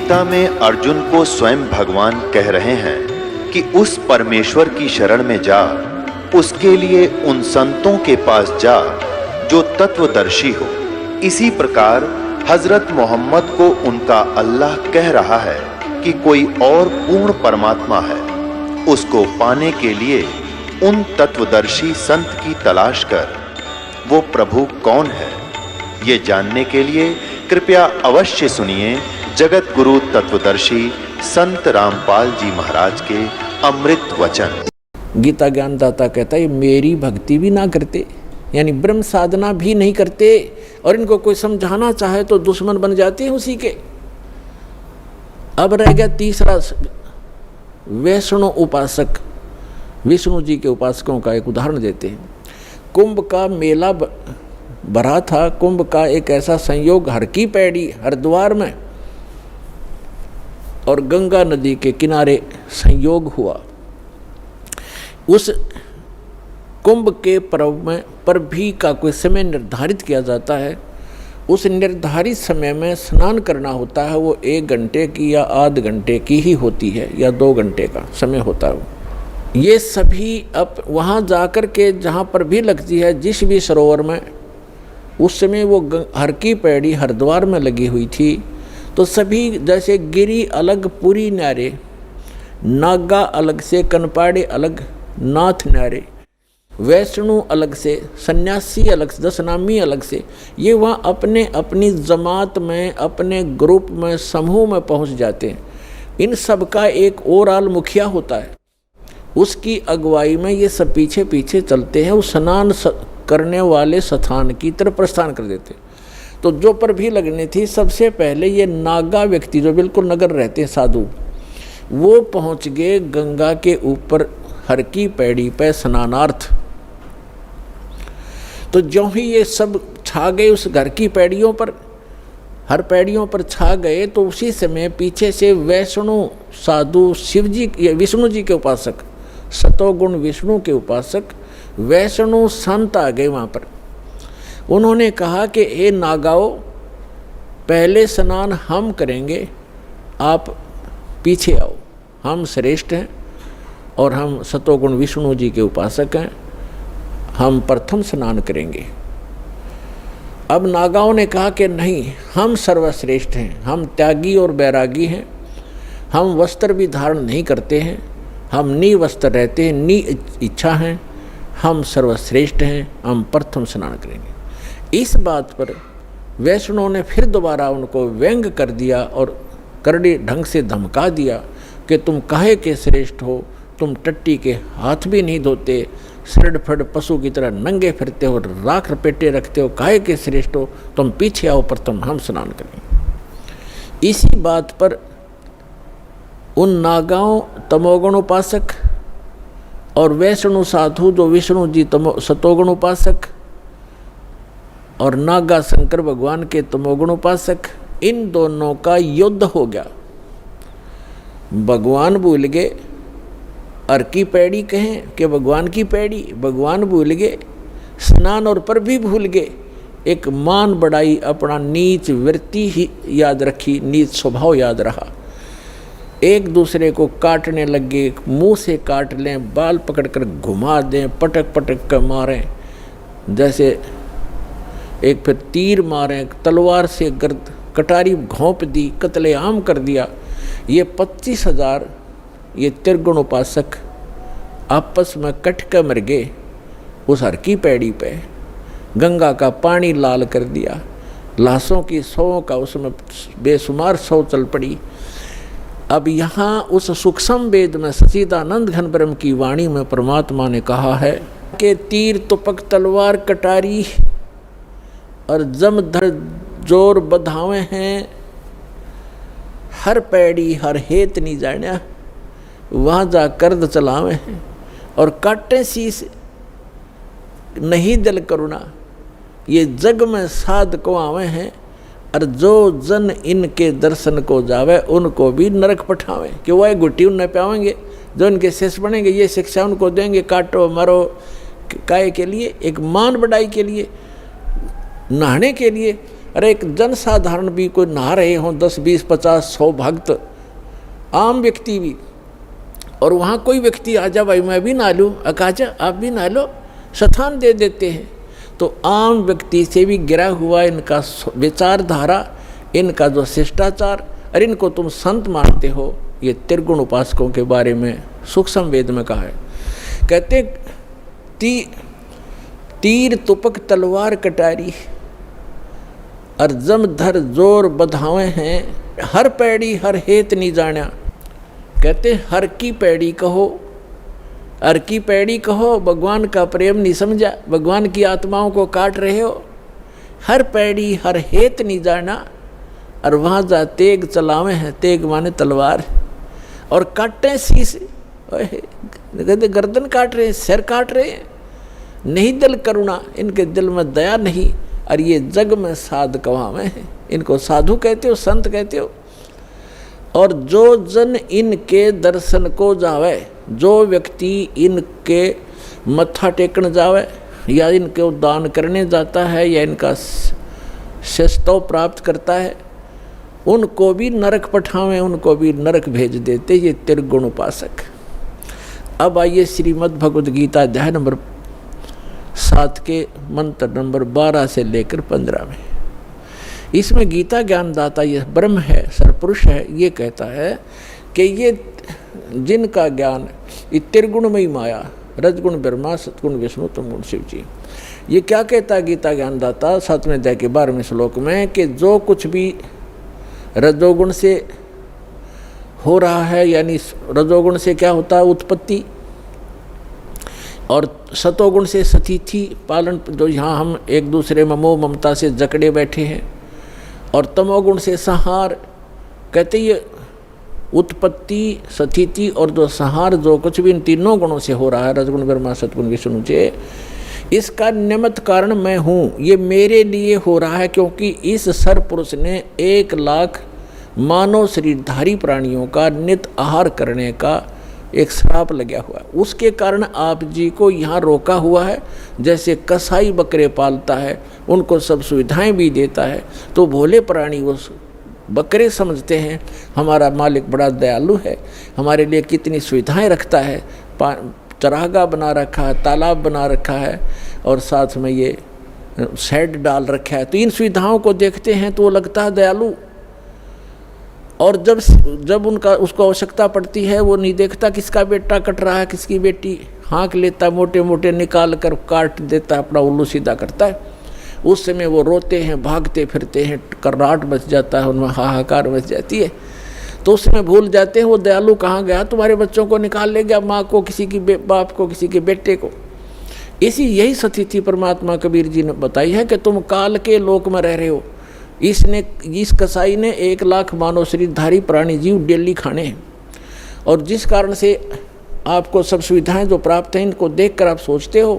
गीता में अर्जुन को स्वयं भगवान कह रहे हैं कि उस परमेश्वर की शरण में जा, उसके लिए उन संतों के पास जा जो तत्वदर्शी हो। इसी प्रकार हजरत मोहम्मद को उनका अल्लाह कह रहा है कि कोई और पूर्ण परमात्मा है, उसको पाने के लिए उन तत्वदर्शी संत की तलाश कर। वो प्रभु कौन है, ये जानने के लिए कृपया अवश्य सुनिए जगत गुरु तत्वदर्शी संत रामपाल जी महाराज के अमृत वचन। गीता ज्ञानदाता कहता है मेरी भक्ति भी ना करते, यानी ब्रह्म साधना भी नहीं करते, और इनको कोई समझाना चाहे तो दुश्मन बन जाते हैं उसी के। अब रह गया तीसरा, वैष्णव उपासक। विष्णु जी के उपासकों का एक उदाहरण देते हैं। कुंभ का मेला भरा था। कुंभ का एक ऐसा संयोग हर की पैड़ी हरिद्वार में और गंगा नदी के किनारे संयोग हुआ। उस कुंभ के पर्व में पर भी का कोई समय निर्धारित किया जाता है। उस निर्धारित समय में स्नान करना होता है। वो 1 घंटे की या आध घंटे की ही होती है या 2 घंटे का समय होता है। ये सभी अब वहाँ जाकर के जहाँ पर भी लगती है, जिस भी सरोवर में, उस समय वो हर की पैड़ी हरिद्वार में लगी हुई थी। तो सभी जैसे गिरी अलग पुरी न्यारे, नागा अलग से, कनपाड़े अलग, नाथ न्यारे, वैष्णु अलग से, सन्यासी अलग से, दशनामी अलग से, ये वहाँ अपने अपनी जमात में, अपने ग्रुप में, समूह में पहुँच जाते हैं। इन सब का एक ओवरऑल मुखिया होता है, उसकी अगुवाई में ये सब पीछे पीछे चलते हैं। उस स्नान करने वाले स्थान की तरफ प्रस्थान कर देते। तो जो पर भी लगनी थी, सबसे पहले ये नागा व्यक्ति जो बिल्कुल नगर रहते हैं, साधु, वो पहुँच गए गंगा के ऊपर हर की पैड़ी पे स्नानार्थ। तो जो ही ये सब छा गए उस घर की पैड़ियों पर, हर पैड़ियों पर छा गए, तो उसी समय पीछे से वैष्णु साधु, शिव जी, विष्णु जी के उपासक, सतोगुण विष्णु के उपासक वैष्णु संत आ गए वहाँ पर। उन्होंने कहा कि हे नागाओ, पहले स्नान हम करेंगे, आप पीछे आओ, हम श्रेष्ठ हैं और हम सतोगुण विष्णु जी के उपासक हैं, हम प्रथम स्नान करेंगे। अब नागाओं ने कहा कि नहीं, हम सर्वश्रेष्ठ हैं, हम त्यागी और बैरागी हैं, हम वस्त्र भी धारण नहीं करते हैं, हम निवस्त्र रहते हैं, नि इच्छा हैं, हम सर्वश्रेष्ठ हैं, हम प्रथम स्नान करेंगे। इस बात पर वैष्णव ने फिर दोबारा उनको व्यंग कर दिया और करड़ी ढंग से धमका दिया कि तुम काहे के श्रेष्ठ हो, तुम टट्टी के हाथ भी नहीं धोते, सिरड फड़ पशु की तरह नंगे फिरते हो, राख लपेटे रखते हो, काहे के श्रेष्ठ हो, तुम पीछे आओ, प्रथम हम स्नान करेंगे। इसी बात पर उन नागाओं, तमोगुण उपासक और वैष्णु साधु जो विष्णु जी सतोगुण उपासक और नागा शंकर भगवान के तमोगुण उपासक, इन दोनों का युद्ध हो गया। भगवान भूल गए, अर की पैड़ी कहें कि भगवान की पैड़ी, भगवान भूल गए, स्नान और पर भी भूल गए, एक मान बढ़ाई, अपना नीच वृत्ति ही याद रखी, नीच स्वभाव याद रहा। एक दूसरे को काटने लगे, मुंह से काट लें, बाल पकड़कर घुमा दें, पटक पटक कर मारें, जैसे एक फिर तीर मारें, तलवार से गर्द कटारी घोंप दी, कत्लेआम कर दिया। ये 25,000 ये त्रिगुण उपासक आपस में कट कर मर गए उस हर की पैड़ी पे। गंगा का पानी लाल कर दिया, लाशों की 100 का उसमें बेशुमार 100 चल पड़ी। अब यहाँ उस सूक्ष्म वेद में सच्चिदानंद घन ब्रह्म की वाणी में परमात्मा ने कहा है कि तीर तुपक तलवार कटारी और जमधर जोर बधावे हैं, हर पैड़ी हर हेत नहीं जाण्या, वहाँ जा कर्द चलावे हैं और काटे शीस नहीं दिल करुणा, ये जग में साध को आवे हैं, और जो जन इनके दर्शन को जावे उनको भी नरक पठावे, कि वह गुट्टी उन्हें पावेंगे, जो इनके शेष बनेंगे ये शिक्षा उनको देंगे, काटो मारो, काय के लिए, एक मान बढ़ाई के लिए, नहाने के लिए। अरे एक जनसाधारण भी कोई नहा रहे हों, 10, 20, 50, 100 भक्त, आम व्यक्ति भी, और वहाँ कोई व्यक्ति आ जा भाई मैं भी नहा लूँ, अकाजा आप भी नहा लो, शतान दे देते हैं। तो आम व्यक्ति से भी गिरा हुआ इनका विचारधारा, इनका जो शिष्टाचार, और इनको तुम संत मानते हो, ये त्रिगुण उपासकों के बारे में सूक्ष्म वेद में कहा है। कहते तीर तुपक तलवार कटारी, और जम धर जोर बधावे हैं, हर पैड़ी हर हेत नहीं जाना। कहते हर की पैड़ी कहो, हर की पैड़ी कहो, भगवान का प्रेम नहीं समझा, भगवान की आत्माओं को काट रहे हो, हर पैड़ी हर हेत नहीं जाना, और वहाँ जा तेग चलावे हैं, तेग माने तलवार, और काटे शीश, कहते गर्दन काट रहे हैं, सिर काट रहे हैं, नहीं दिल करुणा, इनके दिल में दया नहीं, और ये जग में साध कवावे हैं, इनको साधु कहते हो, संत कहते हो। और जो जन इनके दर्शन को जावे, जो व्यक्ति इनके मत्था टेकन जावे, या इनको दान करने जाता है, या इनका शिष्टो प्राप्त करता है, उनको भी नरक पठावें, उनको भी नरक भेज देते ये त्रिगुण उपासक। अब आइए श्रीमद् भगवद गीता अध्याय नंबर 7 के मंत्र नंबर 12 से लेकर 15 में। इसमें गीता ज्ञानदाता ये ब्रह्म है, सरपुरुष है, ये कहता है कि ये जिनका ज्ञान ये त्रिगुणमयी माया, रजगुण ब्रह्मा, सतगुण विष्णु, तमगुण शिव जी, ये क्या कहता है गीता ज्ञानदाता 7वें अध्याय के 12वें श्लोक में, कि जो कुछ भी रजोगुण से हो रहा है, यानी रजोगुण से क्या होता है उत्पत्ति, और सतोगुण से सतिथि पालन, जो यहाँ हम एक दूसरे में मोह ममता से जकड़े बैठे हैं, और तमोगुण से संहार, कहते ये उत्पत्ति, सतिथि और जो संहार, जो कुछ भी इन तीनों गुणों से हो रहा है, रजगुण ब्रह्मा सतगुण विष्णु से, इसका निमित्त कारण मैं हूँ, ये मेरे लिए हो रहा है, क्योंकि इस सरपुरुष ने 1 लाख मानव शरीरधारी प्राणियों का नित आहार करने का एक श्राप लगा हुआ है, उसके कारण आप जी को यहाँ रोका हुआ है। जैसे कसाई बकरे पालता है, उनको सब सुविधाएं भी देता है, तो भोले प्राणी वो बकरे समझते हैं हमारा मालिक बड़ा दयालु है, हमारे लिए कितनी सुविधाएं रखता है, चरागाह बना रखा है, तालाब बना रखा है, और साथ में ये शेड डाल रखा है, तो इन सुविधाओं को देखते हैं तो वो लगता है दयालु। और जब उसको आवश्यकता पड़ती है, वो नहीं देखता किसका बेटा कट रहा है, किसकी बेटी, हाँक लेता, मोटे मोटे निकाल कर काट देता, अपना उल्लू सीधा करता है। उस समय वो रोते हैं, भागते फिरते हैं, कर्राट मच जाता है, उनमें हाहाकार मच जाती है, तो उस समय भूल जाते हैं वो दयालु कहाँ गया, तुम्हारे बच्चों को निकाल ले गया, माँ को, किसी की बाप को, किसी के बेटे को। यही स्थिति परमात्मा कबीर जी ने बताई है कि तुम काल के लोक में रह रहे हो। इस कसाई ने 1 लाख मानव शरीरधारी प्राणी जीव डेली खाने हैं, और जिस कारण से आपको सब सुविधाएं जो प्राप्त हैं, इनको देखकर आप सोचते हो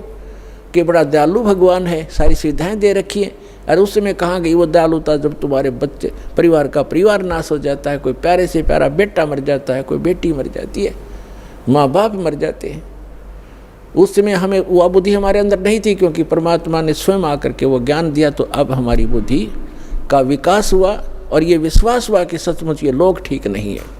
कि बड़ा दयालु भगवान है, सारी सुविधाएं दे रखी हैं। और उस समय कहाँ गई वो दयालुता, जब तुम्हारे बच्चे परिवार नाश हो जाता है, कोई प्यारे से प्यारा बेटा मर जाता है, कोई बेटी मर जाती है, माँ बाप मर जाते हैं। उस समय हमें वह बुद्धि हमारे अंदर नहीं थी, क्योंकि परमात्मा ने स्वयं आकर के वो ज्ञान दिया, तो अब हमारी बुद्धि का विकास हुआ, और ये विश्वास हुआ कि सचमुच ये लोग ठीक नहीं है।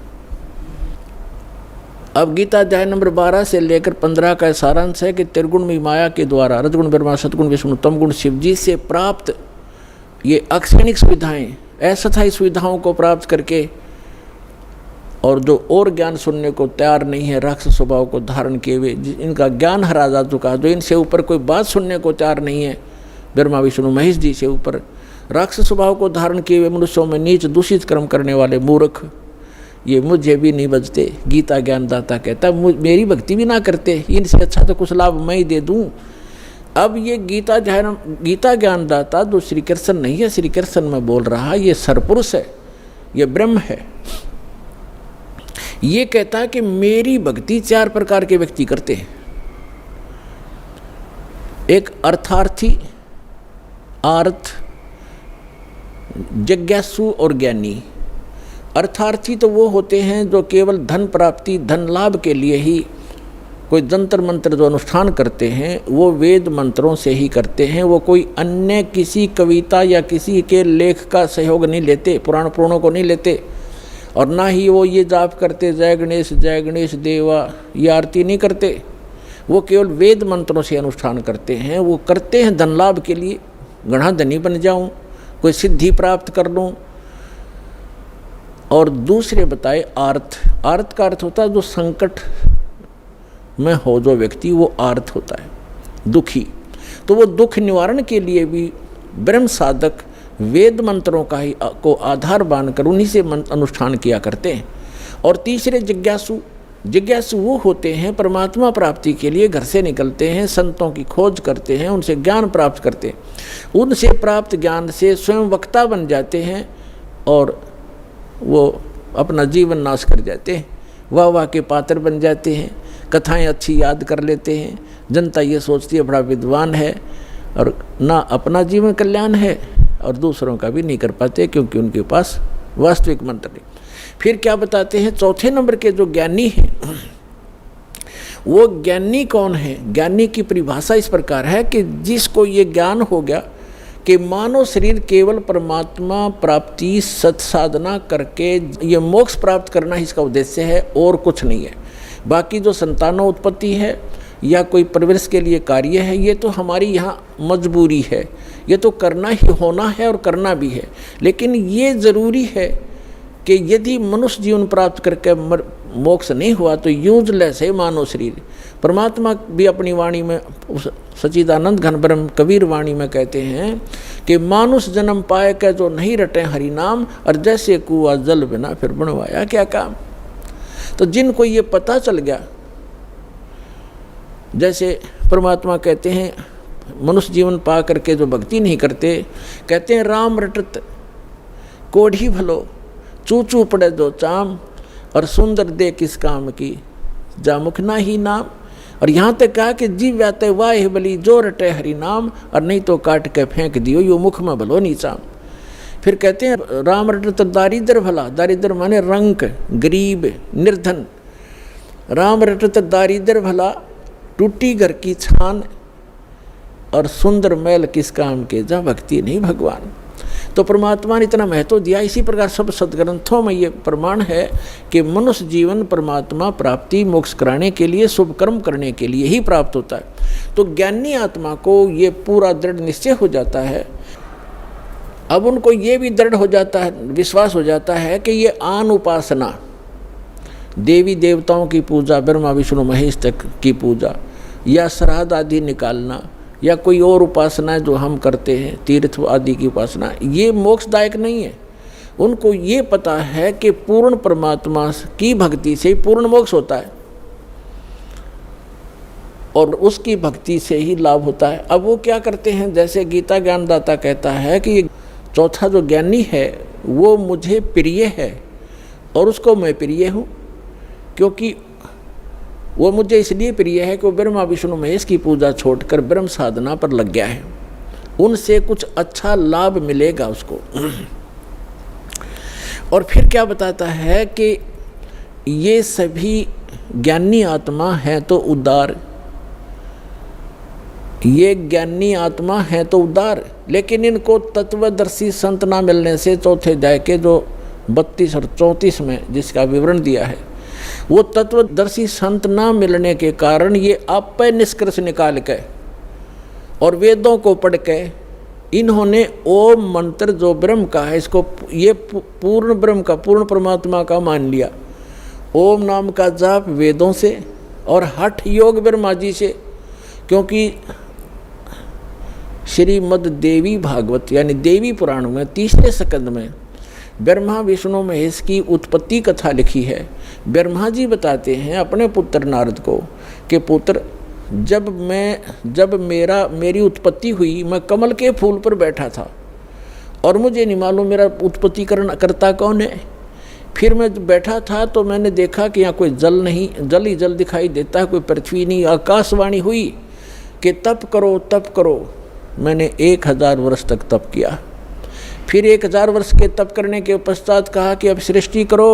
अब गीता अध्याय नंबर 12 से लेकर 15 का सारांश है कि त्रिगुणमयी माया के द्वारा रजगुण ब्रह्मा सतगुण विष्णु तमगुण शिव जी से प्राप्त ये अक्षणिक सुविधाएं, अस्थायी सुविधाओं को प्राप्त करके, और जो और ज्ञान सुनने को तैयार नहीं है, राक्षस स्वभाव को धारण किए हुए, इनका ज्ञान हरा जा चुका है, जो इनसे ऊपर कोई बात सुनने को तैयार नहीं है, ब्रह्मा विष्णु महेश जी से ऊपर राक्षस स्वभाव को धारण किए हुए मनुष्यों में नीच दूषित कर्म करने वाले मूर्ख, ये मुझे भी नहीं बचते। गीता ज्ञानदाता कहता मेरी भक्ति भी ना करते, इनसे अच्छा तो कुछ लाभ मैं ही दे दूं। अब ये गीता ज्ञानदाता जो श्री कृष्ण नहीं है, श्री कृष्ण में बोल रहा, ये सरपुरुष है, ये ब्रह्म है, ये कहता है कि मेरी भक्ति 4 प्रकार के व्यक्ति करते हैं। एक अर्थार्थी, आर्थ, जिज्ञासु और ज्ञानी। अर्थार्थी तो वो होते हैं जो केवल धन प्राप्ति, धन लाभ के लिए ही कोई जंतर मंत्र जो अनुष्ठान करते हैं वो वेद मंत्रों से ही करते हैं। वो कोई अन्य किसी कविता या किसी के लेख का सहयोग नहीं लेते, पुराण पुराणों को नहीं लेते। और ना ही वो ये जाप करते जय गणेश देवा, ये आरती नहीं करते। वो केवल वेद मंत्रों से अनुष्ठान करते हैं। वो करते हैं धन लाभ के लिए, गणा धनी बन जाऊं, कोई सिद्धि प्राप्त कर लूं। और दूसरे बताए आर्थ। आर्थ का अर्थ होता है जो संकट में हो जो व्यक्ति, वो आर्थ होता है, दुखी। तो वो दुख निवारण के लिए भी ब्रह्म साधक वेद मंत्रों का ही को आधार बांधकर उन्हीं से अनुष्ठान किया करते हैं। और तीसरे जिज्ञासु। जिज्ञासु वो होते हैं परमात्मा प्राप्ति के लिए घर से निकलते हैं, संतों की खोज करते हैं, उनसे ज्ञान प्राप्त करते हैं। उनसे प्राप्त ज्ञान से स्वयं वक्ता बन जाते हैं और वो अपना जीवन नाश कर जाते हैं, वाह के पात्र बन जाते हैं, कथाएं अच्छी याद कर लेते हैं। जनता ये सोचती है बड़ा विद्वान है और ना अपना जीवन कल्याण है और दूसरों का भी नहीं कर पाते, क्योंकि उनके पास वास्तविक मंत्र नहीं। फिर क्या बताते हैं, चौथे नंबर के जो ज्ञानी हैं, वो ज्ञानी कौन है? ज्ञानी की परिभाषा इस प्रकार है कि जिसको ये ज्ञान हो गया कि मानव शरीर केवल परमात्मा प्राप्ति सत्साधना करके ये मोक्ष प्राप्त करना इसका उद्देश्य है और कुछ नहीं है। बाकी जो संतानों उत्पत्ति है या कोई परवरिश के लिए कार्य है, ये तो हमारी यहाँ मजबूरी है, ये तो करना ही होना है और करना भी है। लेकिन ये ज़रूरी है कि यदि मनुष्य जीवन प्राप्त करके मोक्ष नहीं हुआ तो यूजलेस है मानव शरीर। परमात्मा भी अपनी वाणी में, उस सच्चिदानंद घन ब्रह्म कबीर वाणी में कहते हैं कि मानुष जन्म पाए के जो नहीं रटे हरि नाम, और जैसे कुआ जल बिना फिर बनवाया क्या काम। तो जिनको ये पता चल गया, जैसे परमात्मा कहते हैं मनुष्य जीवन पा करके जो भक्ति नहीं करते, कहते हैं राम रटत कोढ़ी भलो, चू चू पड़े दो चाम, और सुंदर दे किस काम की जामुख ना ही नाम। और यहाँ तक कहा कि जीव व्याते वाह बली जो रटे हरि नाम, और नहीं तो काट के फेंक दियो यो मुख में भलो नीचाम। फिर कहते हैं राम रटत दारिद्र भला, दारिद्र माने रंक, गरीब, निर्धन। राम रटत दारिद्र भला, टूटी घर की छान, और सुंदर मैल किस काम के जा भक्ति नहीं भगवान। तो परमात्मा ने इतना महत्व दिया। इसी प्रकार सब सदग्रंथों में ये प्रमाण है कि मनुष्य जीवन परमात्मा प्राप्ति मोक्ष कराने के लिए, शुभ कर्म करने के लिए ही प्राप्त होता है। तो ज्ञानी आत्मा को ये पूरा दृढ़ निश्चय हो जाता है। अब उनको ये भी दृढ़ हो जाता है, विश्वास हो जाता है कि ये आन उपासना, देवी देवताओं की पूजा, ब्रह्मा विष्णु महेश तक की पूजा, या श्राद्ध आदि निकालना, या कोई और उपासना जो हम करते हैं, तीर्थ आदि की उपासना, ये मोक्षदायक नहीं है। उनको ये पता है कि पूर्ण परमात्मा की भक्ति से पूर्ण मोक्ष होता है और उसकी भक्ति से ही लाभ होता है। अब वो क्या करते हैं, जैसे गीता ज्ञानदाता कहता है कि चौथा जो ज्ञानी है वो मुझे प्रिय है और उसको मैं प्रिय हूँ, क्योंकि वो मुझे इसलिए प्रिय है कि वो ब्रह्मा विष्णु महेश की पूजा छोड़कर ब्रह्म साधना पर लग गया है। उनसे कुछ अच्छा लाभ मिलेगा उसको। और फिर क्या बताता है कि ये सभी ज्ञानी आत्मा है तो उदार, ये ज्ञानी आत्मा है तो उदार, लेकिन इनको तत्वदर्शी संत ना मिलने से चौथे अध्याय के जो 32 और 34 में जिसका विवरण दिया है, वो तत्वदर्शी संत ना मिलने के कारण ये आप निष्कर्ष निकाल के और वेदों को पढ़ के इन्होंने ओम मंत्र जो ब्रह्म का है इसको ये पूर्ण ब्रह्म का, पूर्ण परमात्मा का मान लिया। ओम नाम का जाप वेदों से और हठ योग ब्रह्मा जी से, क्योंकि श्रीमद् देवी भागवत यानी देवी पुराण में 3 स्कंद में ब्रह्मा विष्णु महेश की उत्पत्ति कथा लिखी है। ब्रह्मा जी बताते हैं अपने पुत्र नारद को कि पुत्र, जब मेरी उत्पत्ति हुई, मैं कमल के फूल पर बैठा था और मुझे नहीं मालूम मेरा उत्पत्ति करता कौन है। फिर मैं बैठा था तो मैंने देखा कि यहाँ कोई जल नहीं, जल ही जल दिखाई देता है, कोई पृथ्वी नहीं। आकाशवाणी हुई कि तप करो तप करो। मैंने 1000 वर्ष तक तप किया। फिर 1000 वर्ष के तप करने के पश्चात कहा कि अब सृष्टि करो।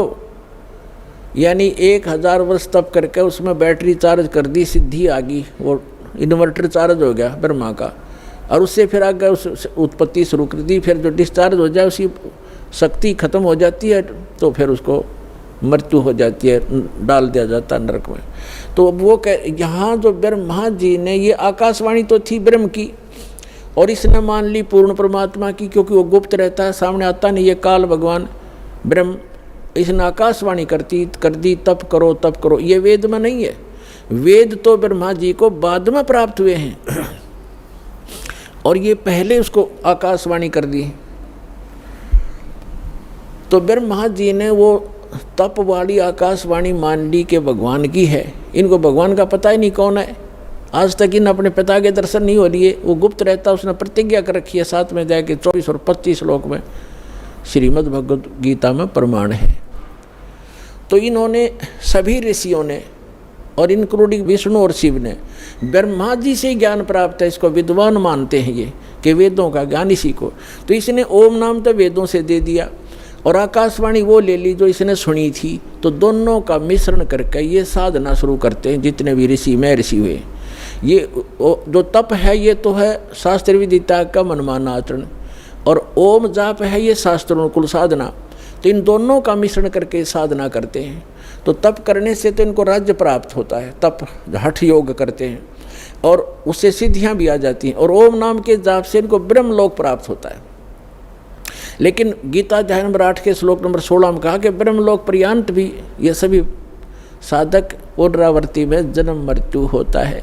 यानी 1000 वर्ष तप करके उसमें बैटरी चार्ज कर दी, सिद्धि आ गई, वो इन्वर्टर चार्ज हो गया ब्रह्मा का, और उससे फिर आगे उस उत्पत्ति शुरू कर दी। फिर जो डिस्चार्ज हो जाए उसकी शक्ति खत्म हो जाती है तो फिर उसको मृत्यु हो जाती है, डाल दिया जाता है नरक में। तो वो यहाँ जो ब्रह्मा जी ने, ये आकाशवाणी तो थी ब्रह्म की, और इसने मान ली पूर्ण परमात्मा की, क्योंकि वो गुप्त रहता है, सामने आता नहीं। ये काल भगवान ब्रह्म, इसने आकाशवाणी कर दी तप करो तप करो। ये वेद में नहीं है, वेद तो ब्रह्मा जी को बाद में प्राप्त हुए हैं और ये पहले उसको आकाशवाणी कर दी। तो ब्रह्मा जी ने वो तप वाली आकाशवाणी मान ली कि भगवान की है। इनको भगवान का पता ही नहीं कौन है, आज तक इन अपने पिता के दर्शन नहीं हो लिए, वो गुप्त रहता। उसने प्रतिज्ञा कर रखी है, साथ में जाके 24 और 25 श्लोक में श्रीमद् भगवद गीता में प्रमाण है। तो इन्होंने सभी ऋषियों ने, और इंक्लूडिंग विष्णु और शिव ने, ब्रह्मा जी से ज्ञान प्राप्त है, इसको विद्वान मानते हैं ये, कि वेदों का ज्ञान इसी को। तो इसने ओम नाम तो वेदों से दे दिया और आकाशवाणी वो ले ली जो इसने सुनी थी। तो दोनों का मिश्रण करके ये साधना शुरू करते हैं, जितने भी ऋषि में ऋषि हुए। ये जो तप है ये तो है शास्त्र विदिता का मनमाना आचरण, और ओम जाप है ये शास्त्रानुकूल साधना। तो इन दोनों का मिश्रण करके साधना करते हैं। तो तप करने से तो इनको राज्य प्राप्त होता है, तप हठ योग करते हैं और उससे सिद्धियां भी आ जाती हैं। और ओम नाम के जाप से इनको ब्रह्मलोक प्राप्त होता है। लेकिन गीता अध्याय नंबर 8 के श्लोक नंबर 16 में कहा कि ब्रह्मलोक पर्यंत भी ये सभी साधक पुनरावृत्ति में जन्म मृत्यु होता है।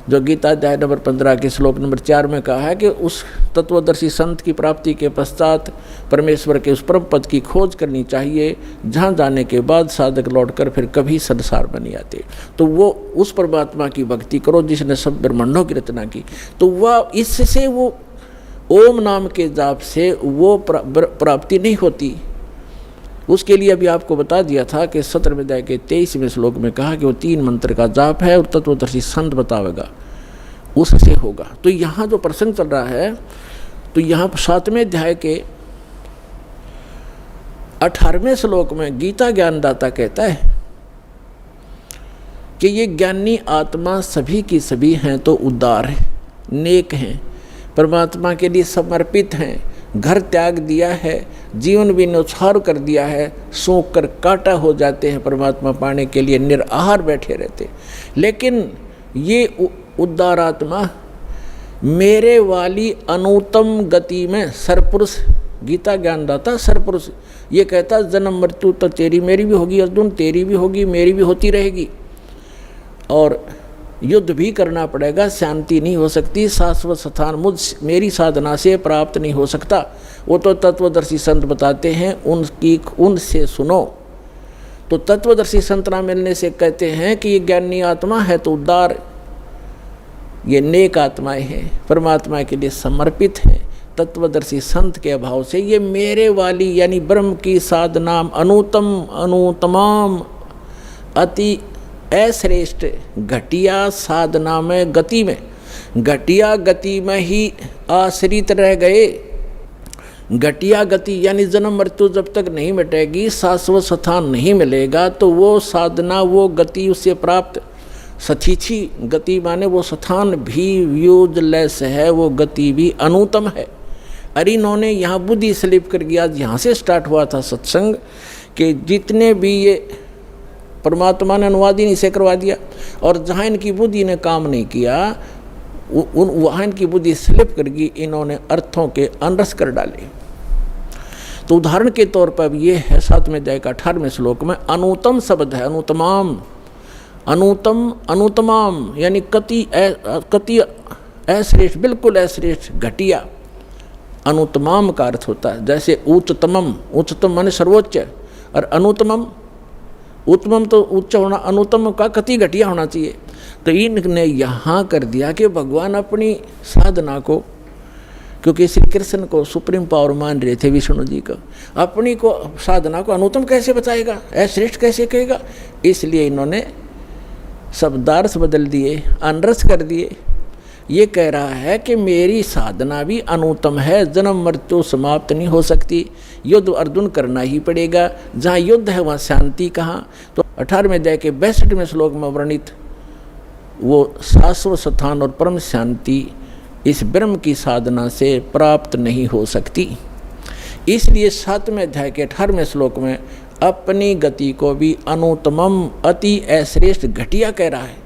जो गीता अध्याय नंबर 15 के श्लोक नंबर 4 में कहा है कि उस तत्वदर्शी संत की प्राप्ति के पश्चात परमेश्वर के उस परम पद की खोज करनी चाहिए, जहाँ जाने के बाद साधक लौटकर फिर कभी संसार में नहीं आते। तो वो उस परमात्मा की भक्ति करो जिसने सब ब्रह्मांडों की रचना की। तो वह इससे वो ओम नाम के जाप से वो प्राप्ति नहीं होती। उसके लिए अभी आपको बता दिया था कि 17वें अध्याय के 23वें श्लोक में कहा कि वो 3 मंत्र का जाप है और तत्वदर्शी संत बतावेगा, उससे होगा। तो यहाँ जो प्रसंग चल रहा है, तो यहाँ 7वें अध्याय के 18वें श्लोक में गीता ज्ञानदाता कहता है कि ये ज्ञानी आत्मा सभी की सभी हैं तो उदार है, नेक हैं, परमात्मा के लिए समर्पित हैं, घर त्याग दिया है, जीवन भी न्यौछावर कर दिया है, सूख कर काटा हो जाते हैं, परमात्मा पाने के लिए निराहार बैठे रहते। लेकिन ये उदार आत्मा मेरे वाली अनुत्तम गति में सरपुरुष, गीता ज्ञानदाता सरपुरुष ये कहता जन्म मृत्यु तो तेरी मेरी भी होगी अर्जुन, तेरी भी होगी मेरी भी होती रहेगी, और युद्ध भी करना पड़ेगा, शांति नहीं हो सकती, शाश्वत स्थान मेरी साधना से प्राप्त नहीं हो सकता। वो तो तत्वदर्शी संत बताते हैं, उनसे सुनो। तो तत्वदर्शी संत ना मिलने से कहते हैं कि ये ज्ञानी आत्मा है तो उदार, ये नेक आत्माएं हैं, परमात्मा के लिए समर्पित हैं। तत्वदर्शी संत के अभाव से ये मेरे वाली यानी ब्रह्म की साधना अनुतमाम अति अश्रेष्ठ घटिया साधना में गति में, घटिया गति में ही आश्रित रह गए। घटिया गति यानी जन्म मृत्यु जब तक नहीं मिटेगी, शाश्वत स्थान नहीं मिलेगा, तो वो साधना वो गति उससे प्राप्त सचीची गति माने वो स्थान भी यूजलेस है, वो गति भी अनुत्तम है। अरे इन्होंने यहाँ बुद्धि स्लिप कर गया। यहाँ से स्टार्ट हुआ था सत्संग कि जितने भी ये परमात्मा ने अनुवाद ही नहीं से करवा दिया, और जहाँ इनकी बुद्धि ने काम नहीं किया वहाँ इनकी बुद्धि स्लिप कर गई, इन्होंने अर्थों के अनरस कर डाले। तो उदाहरण के तौर पर ये है 7वें अध्याय का 18वें श्लोक में अनुतम शब्द है, अनुतमाम, अनुतमाम यानी कति अश्रेष्ठ, बिल्कुल अश्रेष्ठ, घटिया। अनुतमाम का अर्थ होता है जैसे उच्चतमम, उच्चतम माने सर्वोच्च, और अनुतमम, उत्तम तो उच्च होना, अनुत्तम का कति घटिया होना चाहिए। तो इनने यहाँ कर दिया कि भगवान अपनी साधना को, क्योंकि श्री कृष्ण को सुप्रीम पावर मान रहे थे विष्णु जी का, अपनी को साधना को अनुत्तम कैसे बताएगा, अश्रेष्ठ कैसे कहेगा, इसलिए इन्होंने शब्दार्थ बदल दिए, अनरस कर दिए। ये कह रहा है कि मेरी साधना भी अनुत्तम है, जन्म मृत्यु समाप्त नहीं हो सकती, युद्ध अर्जुन करना ही पड़ेगा। जहाँ युद्ध है वहाँ शांति कहाँ? तो 18वें अध्याय के 62वें श्लोक में वर्णित वो शाश्वत स्थान और परम शांति इस ब्रह्म की साधना से प्राप्त नहीं हो सकती। इसलिए 7वें अध्याय के 18वें श्लोक में अपनी गति को भी अनुत्तमम अति अश्रेष्ठ घटिया कह रहा है।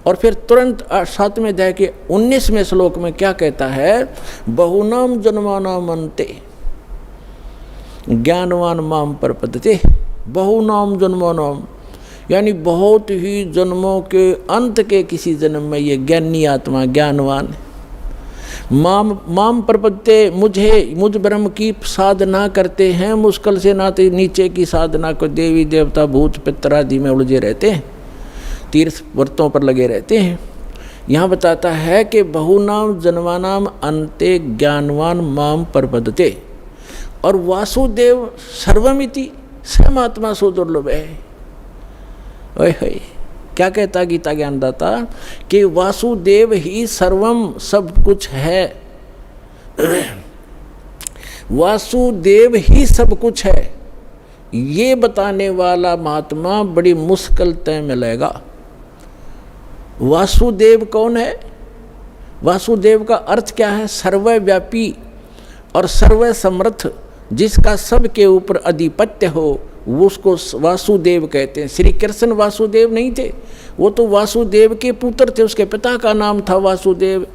और फिर तुरंत 7वें अध्याय के 19वें श्लोक में क्या कहता है? बहुनाम जन्मानाम अन्ते ज्ञानवान माम प्रपद्यते। बहुनाम जन्मानाम यानी बहुत ही जन्मों के अंत के किसी जन्म में ये ज्ञानी आत्मा ज्ञानवान माम प्रपद्यते, मुझ ब्रह्म की साधना करते हैं, मुश्किल से नाते नीचे की साधना को देवी देवता भूत पितर आदि में उलझे रहते हैं, तीर्थ व्रतों पर लगे रहते हैं। यहाँ बताता है कि बहुनाम जन्मानाम अन्ते ज्ञानवान माम प्रपद्यते। और वासुदेव सर्वमिति समात्मा सुदुर्लभ है। ओए क्या कहता गीता ज्ञानदाता कि वासुदेव ही सर्वम सब कुछ है, वासुदेव ही सब कुछ है, ये बताने वाला महात्मा बड़ी मुश्किल तय मिलेगा। वासुदेव कौन है? वासुदेव का अर्थ क्या है? सर्वव्यापी और सर्वसमर्थ, जिसका सबके ऊपर अधिपत्य हो, वो उसको वासुदेव कहते हैं। श्री कृष्ण वासुदेव नहीं थे, वो तो वासुदेव के पुत्र थे, उसके पिता का नाम था वासुदेव।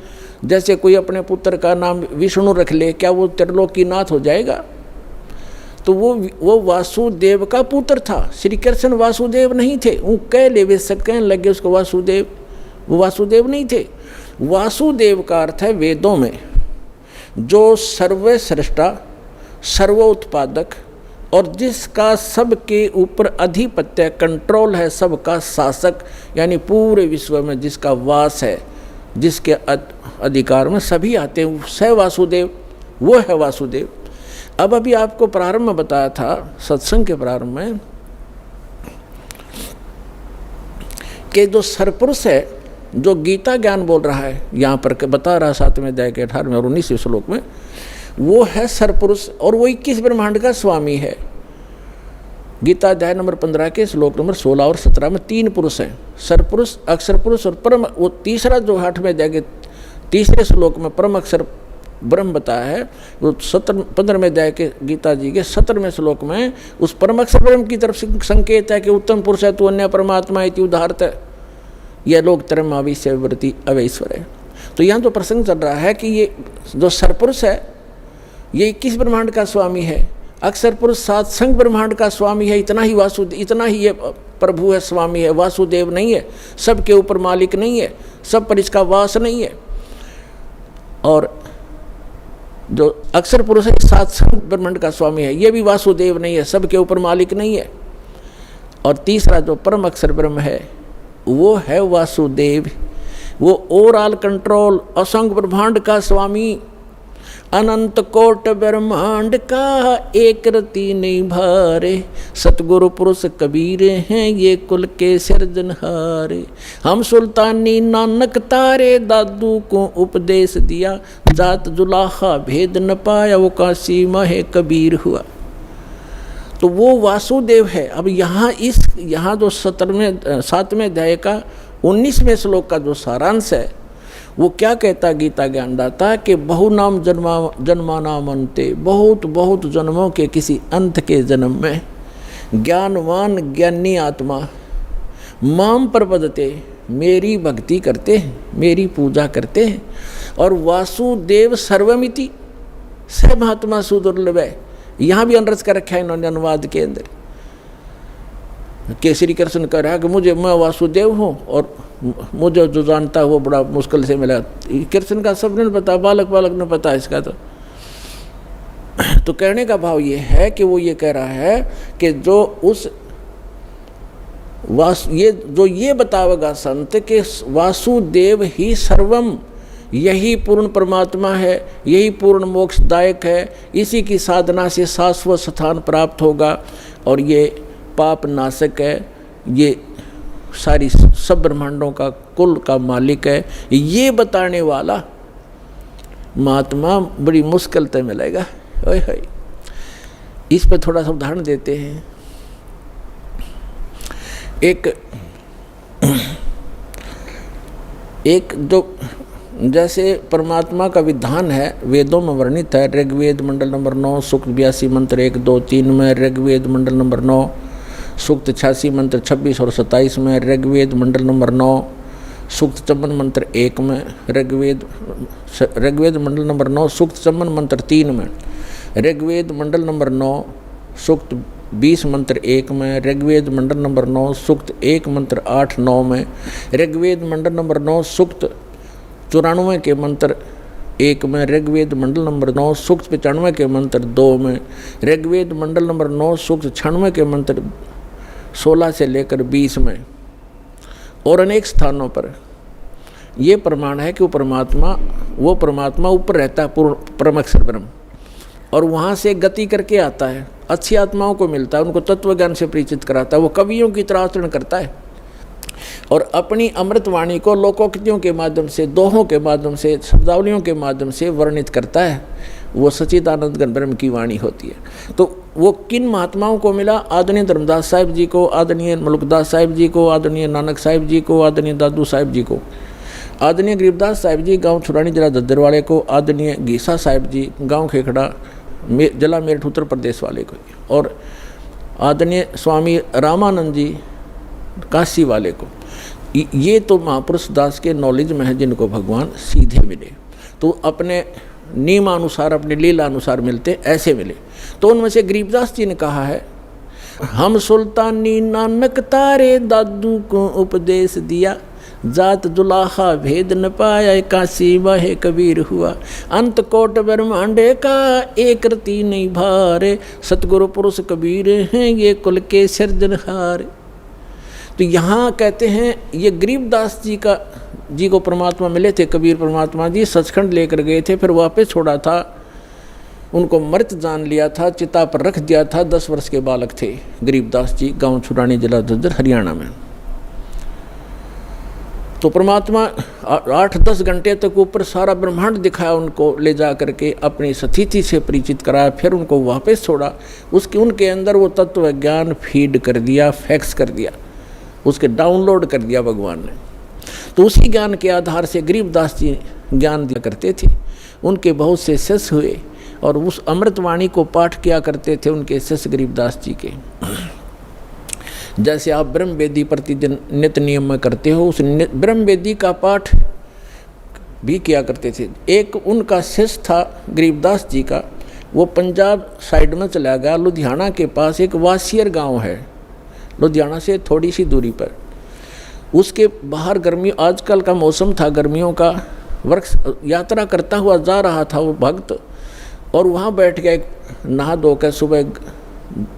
जैसे कोई अपने पुत्र का नाम विष्णु रख ले, क्या वो त्रिलोकीनाथ हो जाएगा? तो वो वासुदेव का पुत्र था। श्री कृष्ण वासुदेव नहीं थे, वो कह ले वे सब कहने लगे उसको वासुदेव, वो वासुदेव नहीं थे। वासुदेव का अर्थ है वेदों में जो सर्वश्रेष्ठा, सर्वोत्पादक और जिसका सबके ऊपर अधिपत्य कंट्रोल है, सबका शासक, यानी पूरे विश्व में जिसका वास है, जिसके अधिकार में सभी आते हैं, स वासुदेव, वो है वासुदेव। अब अभी आपको प्रारंभ में बताया था, सत्संग के प्रारंभ में, कि जो सरपुरुष है, जो गीता ज्ञान बोल रहा है, यहाँ पर बता रहा 7वें अध्याय के 18वें और 19वें श्लोक में, वो है सरपुरुष और वो 21 ब्रह्मांड का स्वामी है। गीता अध्याय नंबर 15 के श्लोक नंबर 16 और 17 में 3 पुरुष हैं, सरपुरुष, अक्षर पुरुष और परम। वो तीसरा जो 8वें अध्याय के 3रे श्लोक में परम अक्षर ब्रह्म बताया है, वो 15वें अध्याय के गीता जी के 17वें श्लोक में उस परम अक्षर ब्रह्म की तरफ संकेत है कि उत्तम पुरुष है, तू अन्य परमात्मा इति उदाहरत है, यह लोग तरम अविश्यवृत्ति अवैश्वर है। तो यहाँ तो प्रसंग चल रहा है कि ये जो सरपुरुष है ये 21 ब्रह्मांड का स्वामी है, अक्षर पुरुष 7 संग ब्रह्मांड का स्वामी है, इतना ही वासुदेव, इतना ही ये प्रभु है, स्वामी है, वासुदेव नहीं है, सबके ऊपर मालिक नहीं है, सब पर इसका वास नहीं है। और जो अक्षर पुरुष है 7 संग ब्रह्मांड का स्वामी है, ये भी वासुदेव नहीं है, सबके ऊपर मालिक नहीं है। और तीसरा जो परम अक्षर ब्रह्म है वो है वासुदेव, वो ओवरऑल कंट्रोल, असंग ब्रह्मांड का स्वामी, अनंत कोट ब्रह्मांड का एक रति नहीं भारे, सतगुरु पुरुष कबीर हैं ये कुल के सिरजनहारे। हम सुल्तानी नानक तारे, दादू को उपदेश दिया, जात जुलाहा भेद न पाया, वो काशी माहे कबीर हुआ। तो वो वासुदेव है। अब यहाँ जो 7वें अध्याय का 19वें श्लोक का जो सारांश है वो क्या कहता गीता ज्ञानदाता कि बहुनाम जन्मानाम अन्ते, बहुत बहुत जन्मों के किसी अंत के जन्म में ज्ञानवान ज्ञानी आत्मा माम प्रपद्यते, मेरी भक्ति करते हैं, मेरी पूजा करते हैं। और वासुदेव सर्वमिति स महात्मा सुदुर्लभ है। यहाँ भी अनरस कर रखा है इन्होंने अनुवाद के अंदर कि श्री कृष्ण कह रहा है कि मैं वासुदेव हूँ और मुझे जो जानता है वो बड़ा मुश्किल से मिला। कृष्ण का सब ने पता, बालक ने पता इसका। तो कहने का भाव ये है कि वो ये कह रहा है कि जो ये बतावेगा संत के वासुदेव ही सर्वम, यही पूर्ण परमात्मा है, यही पूर्ण मोक्षदायक है, इसी की साधना से शाश्वत स्थान प्राप्त होगा और ये पाप नाशक है, ये सारी सब ब्रह्मांडों का कुल का मालिक है, ये बताने वाला महात्मा बड़ी मुश्किल से मिलेगा। ओए होए, इस पर थोड़ा सा उदाहरण देते हैं। एक जो जैसे परमात्मा का विधान है, वेदों में वर्णित है। ऋग्वेद मंडल नंबर 9 सूक्त 82 मंत्र 1, 2, 3 में, ऋग्वेद मंडल नंबर 9 सूक्त 86 मंत्र 26 और 27 में, ऋग्वेद मंडल नंबर 9 सूक्त 54 मंत्र 1 में, ऋग्वेद मंडल नंबर 9 सूक्त 54 मंत्र 3 में, ऋग्वेद मंडल नंबर 9 सूक्त 20 मंत्र 1 में, ऋग्वेद मंडल नंबर 9 सूक्त 1 मंत्र 8, 9 में, ऋग्वेद मंडल नंबर 9 सूक्त 94 के मंत्र 1 में, ऋग्वेद मंडल नंबर 9 सूक्त 95 के मंत्र 2 में, ऋग्वेद मंडल नंबर 9 सूक्त 96 के मंत्र 16 से लेकर 20 में, और अनेक स्थानों पर ये प्रमाण है कि वो परमात्मा ऊपर रहता है, पूर्ण परम अक्षर ब्रह्म, और वहाँ से गति करके आता है, अच्छी आत्माओं को मिलता है, उनको तत्व ज्ञान से परिचित कराता है, वो कवियों की तरह आचरण करता है और अपनी अमृतवाणी को लोकोक्तियों के माध्यम से, दोहों के माध्यम से, शब्दावलियों के माध्यम से वर्णित करता है। वो सच्चिदानंद घन ब्रह्म की वाणी होती है। तो वो किन महात्माओं को मिला? आदरणीय धर्मदास साहिब जी को, आदरणीय मलुकदास साहिब जी को, आदरणीय नानक साहिब जी को, आदरणीय दादू साहिब जी को, आदरणीय गरीबदास साहिब जी गांव छुरानी जिला दद्दर वाले को, आदरणीय गीसा साहिब जी गांव खेखड़ा जिला मेरठ उत्तर प्रदेश वाले को, और आदरणीय स्वामी रामानंद जी काशी वाले को। ये तो महापुरुष दास के नॉलेज में है जिनको भगवान सीधे मिले, तो अपने नियमानुसार, अपने लीला अनुसार मिलते, ऐसे मिले। तो उनमें से गरीबदास जी ने कहा है, हम सुल्तानी नानक तारे दादू को उपदेश दिया, जात जुलाहा भेद न पाया, काशी वाहे कबीर हुआ, अंत कोट ब्रह्मांडे का एक रति नहीं भारे, सतगुरु पुरुष कबीर हैं ये कुल के सिरजनहार। तो यहाँ कहते हैं ये गरीबदास जी को परमात्मा मिले थे, कबीर परमात्मा जी सचखंड लेकर गए थे, फिर वापस छोड़ा था, उनको मृत जान लिया था, चिता पर रख दिया था। 10 वर्ष के बालक थे गरीबदास जी, गांव छुरानी जिला दद्दर हरियाणा में। तो परमात्मा 8-10 घंटे तक ऊपर सारा ब्रह्मांड दिखाया उनको, ले जा करके अपनी स्थिति से परिचित कराया, फिर उनको वापस छोड़ा। उनके अंदर वो तत्व ज्ञान फीड कर दिया, फैक्स कर दिया, उसके डाउनलोड कर दिया भगवान ने। तो उसी ज्ञान के आधार से गरीबदास जी ज्ञान दिया करते थे। उनके बहुत से शिष्य हुए और उस अमृतवाणी को पाठ किया करते थे उनके शिष्य गरीबदास जी के। जैसे आप ब्रह्म वेदी प्रतिदिन नित्य नियम में करते हो, उस ब्रह्म वेदी का पाठ भी किया करते थे। एक उनका शिष्य था गरीबदास जी का, वो पंजाब साइड में चला गया। लुधियाना के पास एक वासियर गांव है, लुधियाना से थोड़ी सी दूरी पर। उसके बाहर गर्मी, आजकल का मौसम था गर्मियों का, वृक्ष यात्रा करता हुआ जा रहा था वो भक्त, और वहाँ बैठ के नहा धो कर सुबह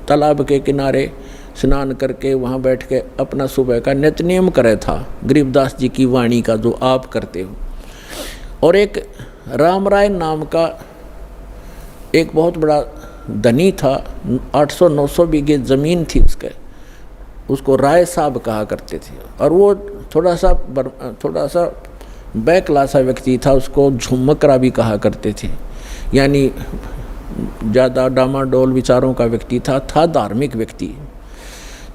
तालाब के किनारे स्नान करके वहाँ बैठ के अपना सुबह का नित्य नियम करे था, गरीबदास जी की वाणी का जो आप करते हो। और एक राम राय नाम का एक बहुत बड़ा धनी था, 800-900 बीघे ज़मीन थी उसको राय साहब कहा करते थे। और वो थोड़ा सा बैकलासा व्यक्ति था, उसको झुमकरा भी कहा करते थे, यानी ज़्यादा डामाडोल विचारों का व्यक्ति था धार्मिक व्यक्ति।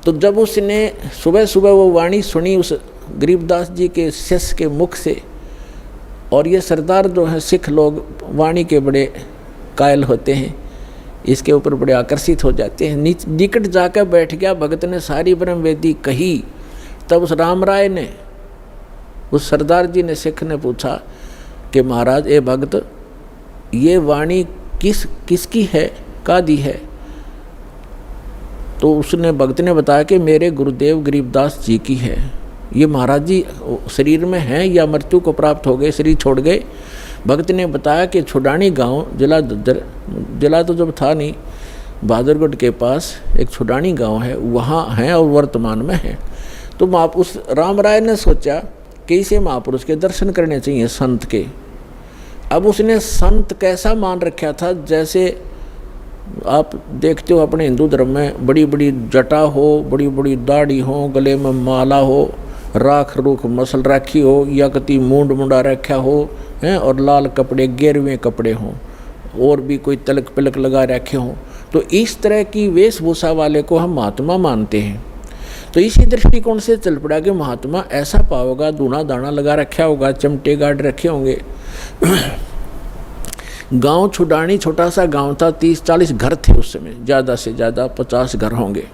तो जब उसने सुबह सुबह वो वाणी सुनी उस गरीबदास जी के शिष्य के मुख से, और ये सरदार जो हैं सिख लोग वाणी के बड़े कायल होते हैं, इसके ऊपर बड़े आकर्षित हो जाते हैं, निकट जाकर बैठ गया। भगत ने सारी ब्रह्म वेदी कही। तब उस राम राय ने, उस सरदार जी ने, सिख ने पूछा कि महाराज ए भगत, ये वाणी किसकी है, कादी है? तो उसने, भक्त ने बताया कि मेरे गुरुदेव गरीबदास जी की है। ये महाराज जी शरीर में हैं या मृत्यु को प्राप्त हो गए, शरीर छोड़ गए? भक्त ने बताया कि छुडानी गांव, जिला दद्दर, जिला तो जब था नहीं, बहादुरगढ़ के पास एक छुडानी गांव है, वहाँ हैं और वर्तमान में है। तो उस राम राय ने सोचा कि इसे महापुरुष के दर्शन करने चाहिए, संत के। अब उसने संत कैसा मान रखा था, जैसे आप देखते हो अपने हिंदू धर्म में बड़ी बड़ी जटा हो, बड़ी बड़ी दाढ़ी हो, गले में माला हो, राख रूख मसल रखी हो या कति मूंड मुंडा रखा हो हैं, और लाल कपड़े गेरवें कपड़े हों, और भी कोई तलक पलक लगा रखे हों, तो इस तरह की वेशभूषा वाले को हम महात्मा मानते हैं। तो इसी दृष्टिकोण से चल पड़ा कि महात्मा ऐसा पाओगा, दूना दाना लगा रखा होगा, चमटे गाड़ रखे होंगे। गांव छुडानी छोटा सा गांव था, 30-40 घर थे उस समय, ज़्यादा से ज़्यादा 50 घर होंगे।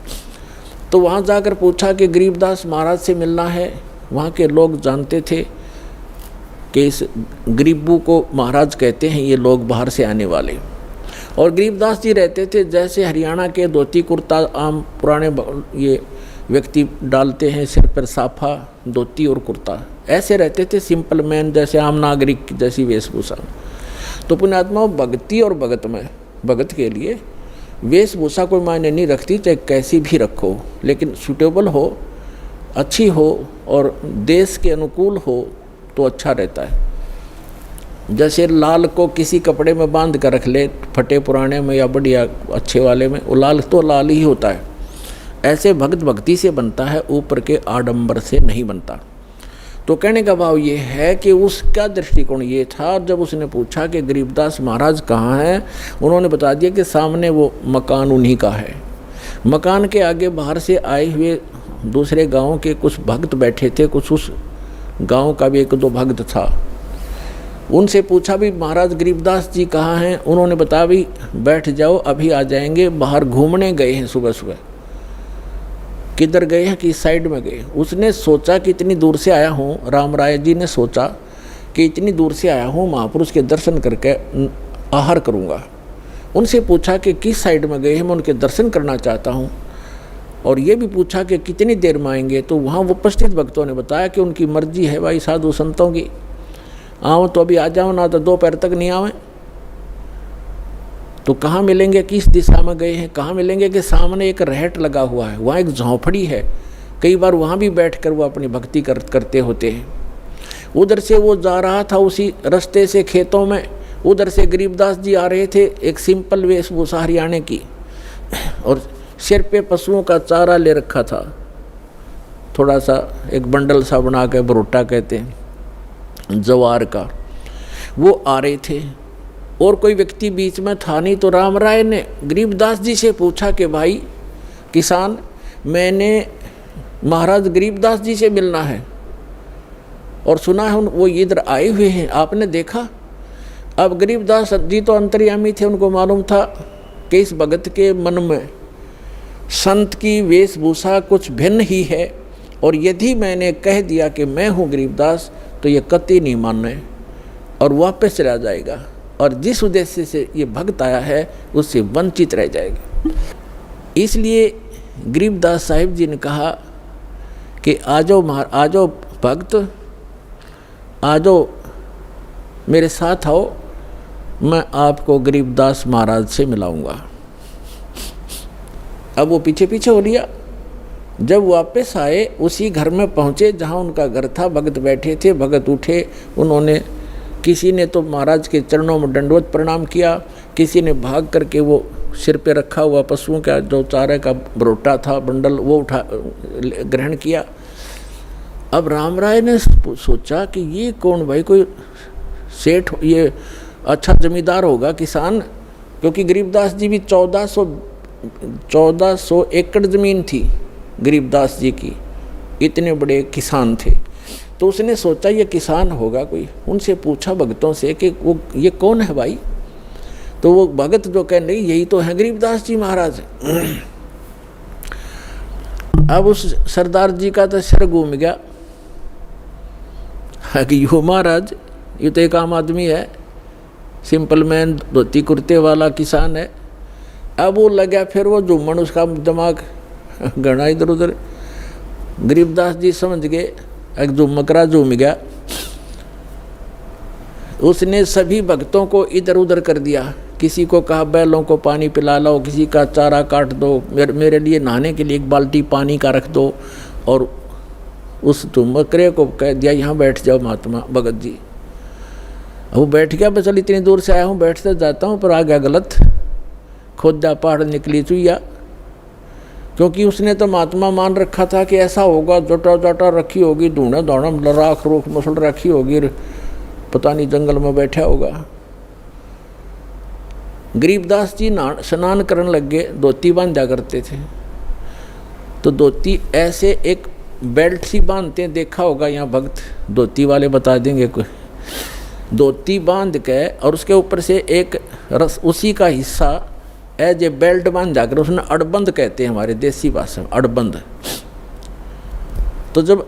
तो वहाँ जाकर पूछा कि गरीबदास महाराज से मिलना है। वहाँ के लोग जानते थे कि इस गरीबू को महाराज कहते हैं, ये लोग बाहर से आने वाले। और गरीबदास जी रहते थे जैसे हरियाणा के धोती कुर्ता आम पुराने ये व्यक्ति डालते हैं, सिर पर साफा धोती और कुर्ता, ऐसे रहते थे, सिंपल मैन जैसे आम नागरिक जैसी वेशभूषा। तो पुण्यात्मा भक्ति और भगत में, भगत के लिए वेशभूषा कोई मायने नहीं रखती, चाहे कैसी भी रखो, लेकिन सूटेबल हो, अच्छी हो और देश के अनुकूल हो तो अच्छा रहता है। जैसे लाल को किसी कपड़े में बांध कर रख ले, फटे पुराने में या बढ़िया अच्छे वाले में, वो लाल तो लाल ही होता है। ऐसे भक्त भक्ति से बनता है, ऊपर के आडंबर से नहीं बनता। तो कहने का भाव ये है कि उसका दृष्टिकोण ये था, जब उसने पूछा कि गरीबदास महाराज कहाँ हैं, उन्होंने बता दिया कि सामने वो मकान उन्हीं का है। मकान के आगे बाहर से आए हुए दूसरे गांव के कुछ भक्त बैठे थे, कुछ उस गांव का भी 1-2 भक्त था। उनसे पूछा भी महाराज गरीबदास जी कहाँ हैं, उन्होंने बताया भी बैठ जाओ अभी आ जाएंगे, बाहर घूमने गए हैं सुबह सुबह। किधर गए हैं, किस साइड में गए। उसने सोचा कि इतनी दूर से आया हूँ, राम राय जी ने सोचा कि इतनी दूर से आया हूँ, महापुरुष के दर्शन करके आहार करूँगा। उनसे पूछा कि किस साइड में गए हैं, मैं उनके दर्शन करना चाहता हूँ। और ये भी पूछा कि कितनी देर में आएंगे। तो वहाँ उपस्थित भक्तों ने बताया कि उनकी मर्जी है भाई साधु संतों की, आओ तो अभी आ जाओ, ना तो दोपहर तक नहीं आवे। तो कहाँ मिलेंगे, किस दिशा में गए हैं, कहाँ मिलेंगे कि सामने एक रहट लगा हुआ है, वहाँ एक झोंपड़ी है, कई बार वहाँ भी बैठकर वो अपनी भक्ति करते होते हैं। उधर से वो जा रहा था उसी रास्ते से खेतों में, उधर से गरीबदास जी आ रहे थे, एक सिंपल वेशभूषा हरियाणा की, और सिर पे पशुओं का चारा ले रखा था, थोड़ा सा एक बंडल सा बना के, बरोटा कहते हैं, जवार का। वो आ रहे थे और कोई व्यक्ति बीच में था नहीं। तो राम राय ने गरीबदास जी से पूछा कि भाई किसान, मैंने महाराज गरीबदास जी से मिलना है और सुना है वो इधर आए हुए हैं, आपने देखा? अब गरीबदास जी तो अंतर्यामी थे, उनको मालूम था कि इस भगत के मन में संत की वेशभूषा कुछ भिन्न ही है, और यदि मैंने कह दिया कि मैं हूँ गरीबदास तो ये कतई नहीं मानने और वापस चला जाएगा, और जिस उद्देश्य से ये भक्त आया है उससे वंचित रह जाएगा। इसलिए गरीबदास साहिब जी ने कहा कि आ जाओ भक्त, आ जाओ मेरे साथ आओ, मैं आपको गरीबदास महाराज से मिलाऊंगा। अब वो पीछे पीछे हो लिया। जब वापस आए उसी घर में पहुँचे जहाँ उनका घर था, भगत बैठे थे। भगत उठे, उन्होंने किसी ने तो महाराज के चरणों में दंडवत प्रणाम किया, किसी ने भाग करके वो सिर पे रखा हुआ पशुओं का जो चारे का बरोटा था बंडल, वो उठा ग्रहण किया। अब राम राय ने सोचा कि ये कौन भाई, कोई सेठ, ये अच्छा जमींदार होगा, किसान, क्योंकि गरीबदास जी भी 1400 एकड़ ज़मीन थी गरीबदास जी की, इतने बड़े किसान थे। तो उसने सोचा ये किसान होगा कोई। उनसे पूछा भगतों से कि वो ये कौन है भाई? तो वो भगत जो कह नहीं, यही तो है गरीबदास जी महाराज। अब उस सरदार जी का तो सिर घूम गया कि यो महाराज, ये तो एक आम आदमी है, सिंपल मैन, धोती कुर्ते वाला किसान है। अब वो लगा फिर वो झूमन, उसका दिमाग घना इधर उधर। गरीबदास जी समझ गए, एक झुमकरा झूम गया। उसने सभी भक्तों को इधर उधर कर दिया। किसी को कहा बैलों को पानी पिला लो, किसी का चारा काट दो, मेरे लिए नहाने के लिए एक बाल्टी पानी का रख दो, और उस झुमकरे को कह दिया यहाँ बैठ जाओ महात्मा भगत जी। वो बैठ गया, बस चल इतनी दूर से आया हूँ, बैठते जाता हूँ, पर आ गया गलत, खोदा पहाड़ निकली चुईया, क्योंकि उसने तो महात्मा मान रखा था कि ऐसा होगा, जटा जटा रखी होगी, धूना धौना राख रूख मसल रखी होगी, पता नहीं जंगल में बैठा होगा। गरीबदास जी स्नान करने लग गए, धोती बांधा करते थे, तो धोती ऐसे एक बेल्ट सी बांधते हैं, देखा होगा यहाँ भक्त धोती वाले बता देंगे, कोई धोती बांध के और उसके ऊपर से एक रस उसी का हिस्सा एज ए बेल्ट बांध जाकर, उसने अड़बंद कहते हैं हमारे देसी भाषा में, अड़बंद। तो जब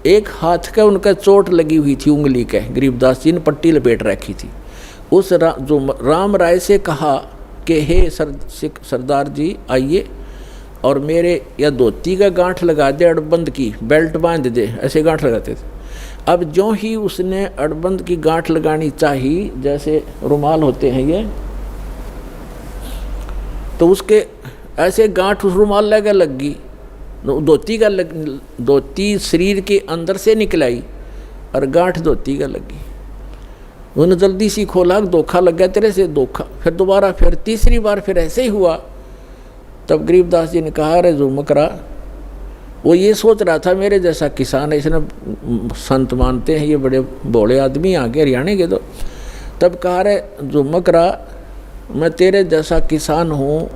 एक हाथ का उनका चोट लगी हुई थी उंगली के, गरीबदास जी ने पट्टी लपेट रखी थी, उस जो राम राय से कहा कि हे सरदार जी आइए और मेरे या धोती का गांठ लगा दे, अड़बंद की बेल्ट बांध दे, ऐसे गांठ लगाते थे। अब जो ही उसने अड़बंद की गांठ लगानी चाहिए, जैसे रुमाल होते हैं ये, तो उसके ऐसे गांठ उस रुमाल लग गई, धोती शरीर के अंदर से निकलाई और गांठ धोती का लगी। उन्होंने जल्दी सी खोला, धोखा लग गया तेरे से, धोखा। फिर दोबारा, फिर तीसरी बार फिर ऐसे ही हुआ। तब गरीबदास जी ने कहा, अरे जुमकरा, वो ये सोच रहा था मेरे जैसा किसान है, इसने संत मानते हैं ये बड़े भोले आदमी आके हरियाणा के। तो तब कहा, अरे जुमकरा, मैं तेरे जैसा किसान हूँ,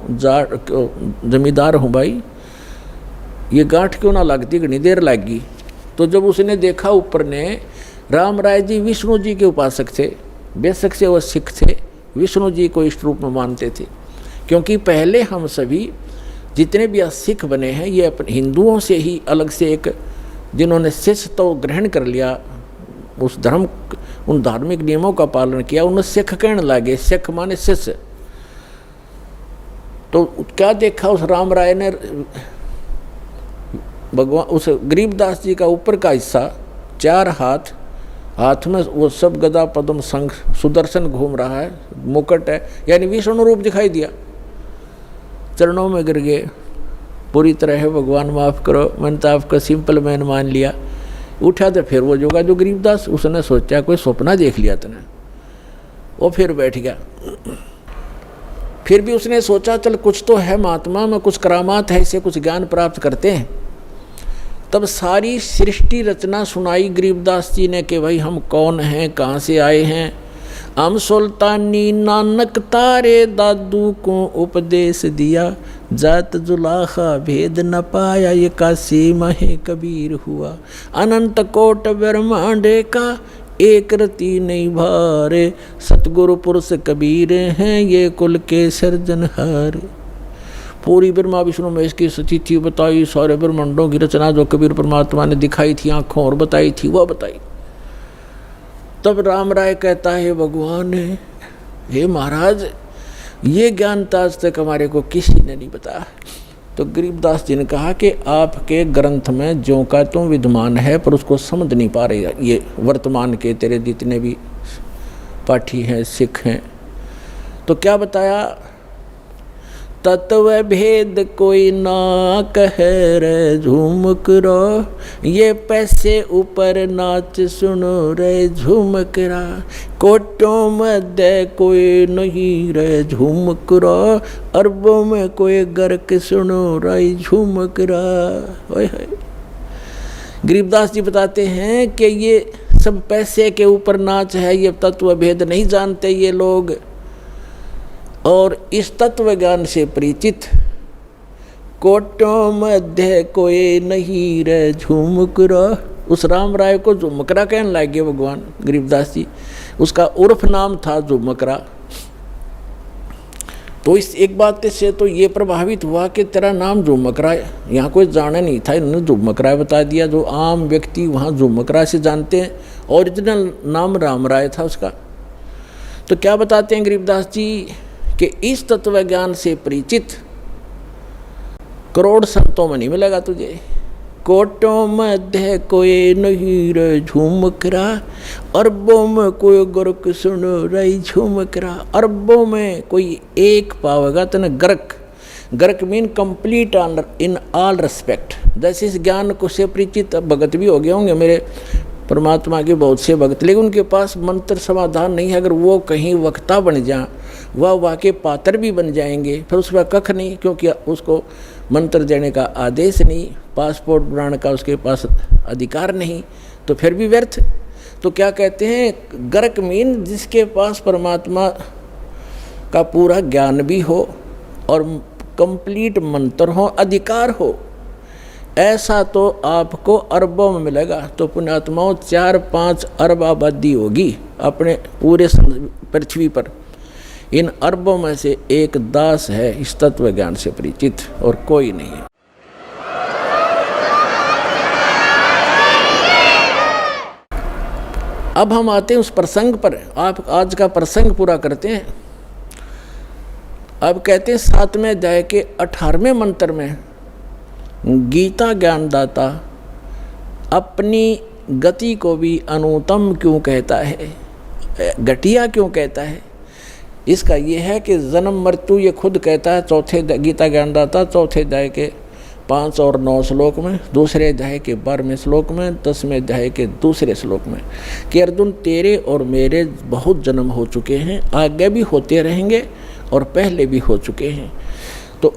जमींदार हूँ भाई, ये गांठ क्यों ना लगती, घनी देर लगी। तो जब उसने देखा ऊपर ने, राम राय जी विष्णु जी के उपासक थे, बेशक से वो सिख थे, विष्णु जी को इष्ट रूप में मानते थे। क्योंकि पहले हम सभी जितने भी सिख बने हैं, ये अपने हिंदुओं से ही अलग से एक, जिन्होंने शिष्य तो ग्रहण कर लिया, उस धर्म, उन धार्मिक नियमों का पालन किया, उन्हें सिख कहने लगे। सिख माने शिष्य। तो क्या देखा उस राम राय ने, भगवान उस गरीबदास जी का ऊपर का हिस्सा, 4 हाथ में वो सब गदा पद्म शंख सुदर्शन घूम रहा है, मुकुट है, यानी विष्णु रूप दिखाई दिया। चरणों में गिर गए, पूरी तरह है भगवान माफ़ करो, मैंने तो आपका सिंपल मैन मान लिया। उठा तो फिर वो जोगा जो गरीबदास, उसने सोचा कोई सपना देख लिया तूने, वो फिर बैठ गया। फिर भी उसने सोचा चल कुछ तो है महात्मा में, कुछ करामात है, इससे कुछ ज्ञान प्राप्त करते हैं। तब सारी सृष्टि रचना सुनाई गरीबदास जी ने कि भाई हम कौन हैं, कहाँ से आए हैं। हम सुल्तानी नानक तारे दादू को उपदेश दिया, जात जुलाखा भेद न पाया, ये काशी महे कबीर हुआ। अनंत कोट ब्रह्मांड का एक रति नहीं भारे, सतगुरु पुरुष कबीर हैं ये कुल के सर्जनहार। पूरी ब्रह्मा विष्णु में इसकी स्थिति बताई, सारे ब्रह्मांडों की रचना जो कबीर परमात्मा ने दिखाई थी आंखों और बताई थी, वह बताई। तब राम राय कहता है, भगवान हे महाराज, ये ज्ञान तो आज तक हमारे को किसी ने नहीं बताया। तो गरीबदास जी ने कहा कि आपके ग्रंथ में ज्यों का त्यों विद्यमान है, पर उसको समझ नहीं पा रहे ये वर्तमान के तेरे जितने भी पाठी हैं, सिख हैं। तो क्या बताया, तत्व भेद कोई ना कह रे झूमक रो, ये पैसे ऊपर नाच सुनो रे झूमक रा। कोटों मध्य कोई नहीं रे झूमक रो, अरबों में कोई गर्क सुनो रे झूमक रा। गरीबदास जी बताते हैं कि ये सब पैसे के ऊपर नाच है, ये तत्व भेद नहीं जानते ये लोग। और इस तत्व ज्ञान से परिचित कोटों मध्य कोई नहीं रे झूमकरा। उस राम राय को झुमकरा कहने लगे भगवान गरीबदास जी, उसका उर्फ नाम था झुमकरा। तो इस एक बात से तो ये प्रभावित हुआ कि तेरा नाम झुमकरा, यहाँ कोई जाने नहीं था, इन्होंने झुमकरा बता दिया। जो आम व्यक्ति वहाँ झुमकरा से जानते हैं, ओरिजिनल नाम राम राय था उसका। तो क्या बताते हैं गरीबदास जी कि इस तत्व ज्ञान से परिचित करोड़ संतों में नहीं मिलेगा तुझे। कोटों मध्य कोई नहीं रे झूमकरा, अरबों में कोई गर्क सुनो रे झूमकरा। अरबों में कोई एक पावेगा तेने गर्क। गर्क mean complete in all respect. जैसे इस ज्ञान को से परिचित भगत भी हो गए होंगे मेरे परमात्मा के बहुत से भक्त, लेकिन उनके पास मंत्र समाधान नहीं है। अगर वो कहीं वक्ता बन जाए, वह के पात्र भी बन जाएंगे, फिर उसका कख नहीं, क्योंकि उसको मंत्र देने का आदेश नहीं, पासपोर्ट बनाने का उसके पास अधिकार नहीं, तो फिर भी व्यर्थ। तो क्या कहते हैं, गर्क मीन जिसके पास परमात्मा का पूरा ज्ञान भी हो और कंप्लीट मंत्र हो, अधिकार हो, ऐसा तो आपको अरबों में मिलेगा। तो पुण्यात्माओं 4-5 अरब आबादी होगी अपने पूरे पृथ्वी पर। इन अरबों में से एक दास है इस तत्व ज्ञान से परिचित, और कोई नहीं है। अब हम आते हैं उस प्रसंग पर। आप आज का प्रसंग पूरा करते हैं। अब कहते हैं 7वें अध्याय के 18वें मंत्र में गीता ज्ञानदाता अपनी गति को भी अनुत्तम क्यों कहता है, घटिया क्यों कहता है? इसका ये है कि जन्म मृत्यु ये खुद कहता है चौथे गीता ज्ञानदाता चौथे अध्याय के 5 और 9 श्लोक में, दूसरे अध्याय के 12वें श्लोक में, 10वें अध्याय के दूसरे श्लोक में, कि अर्जुन तेरे और मेरे बहुत जन्म हो चुके हैं, आगे भी होते रहेंगे और पहले भी हो चुके हैं। तो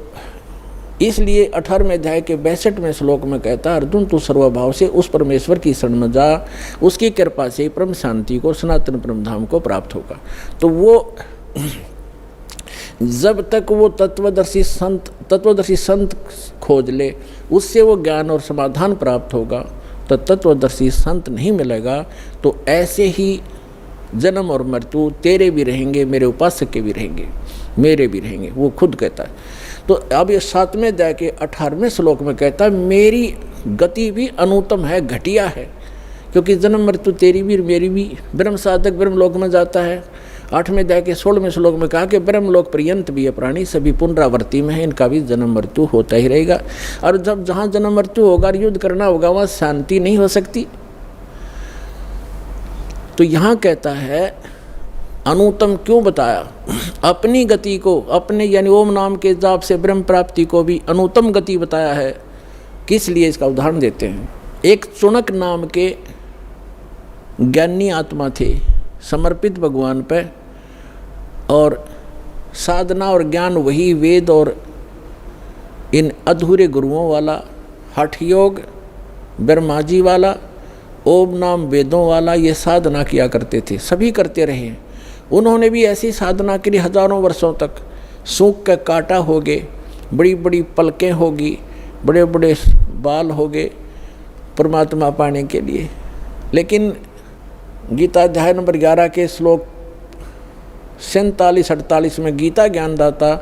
इसलिए 18वें अध्याय के 62वें श्लोक में कहता है, अर्जुन तू सर्वभाव से उस परमेश्वर की शरण में जा, उसकी कृपा से परम शांति को, सनातन परम धाम को प्राप्त होगा। तो वो जब तक वो तत्वदर्शी संत खोज ले, उससे वो ज्ञान और समाधान प्राप्त होगा, तो तत्वदर्शी संत नहीं मिलेगा। तो ऐसे ही जन्म और मृत्यु तेरे भी रहेंगे, मेरे उपासक के भी रहेंगे, मेरे भी रहेंगे, वो खुद कहता है। तो अब ये 7वें अध्याय के 18वें श्लोक में कहता है मेरी गति भी अनुत्तम है, घटिया है, क्योंकि जन्म मृत्यु तेरी भी मेरी भी। ब्रह्म साधक ब्रह्मलोक में जाता है। 8वें अध्याय के 16वें श्लोक में कहा कि ब्रह्मलोक पर्यंत भी ये प्राणी सभी पुनरावृत्ति में है, इनका भी जन्म मृत्यु होता ही रहेगा। और जब जहाँ जन्म मृत्यु होगा, युद्ध करना होगा, वहाँ शांति नहीं हो सकती। तो यहाँ कहता है अनुत्तम क्यों बताया? अपनी गति को, अपने यानी ओम नाम के जाप से ब्रह्म प्राप्ति को भी अनुत्तम गति बताया है। किस लिए? इसका उदाहरण देते हैं। एक चुनक नाम के ज्ञानी आत्मा थे, समर्पित भगवान पे, और साधना और ज्ञान वही वेद और इन अधूरे गुरुओं वाला, हठ योग ब्रह्मा जी वाला, ओम नाम वेदों वाला, ये साधना किया करते थे, सभी करते रहे। उन्होंने भी ऐसी साधना के लिए हजारों वर्षों तक सूख के काटा होगे, बड़ी बड़ी पलकें होगी, बड़े बड़े बाल होगे परमात्मा पाने के लिए। लेकिन गीता अध्याय नंबर 11 के श्लोक 47-48 में गीता ज्ञानदाता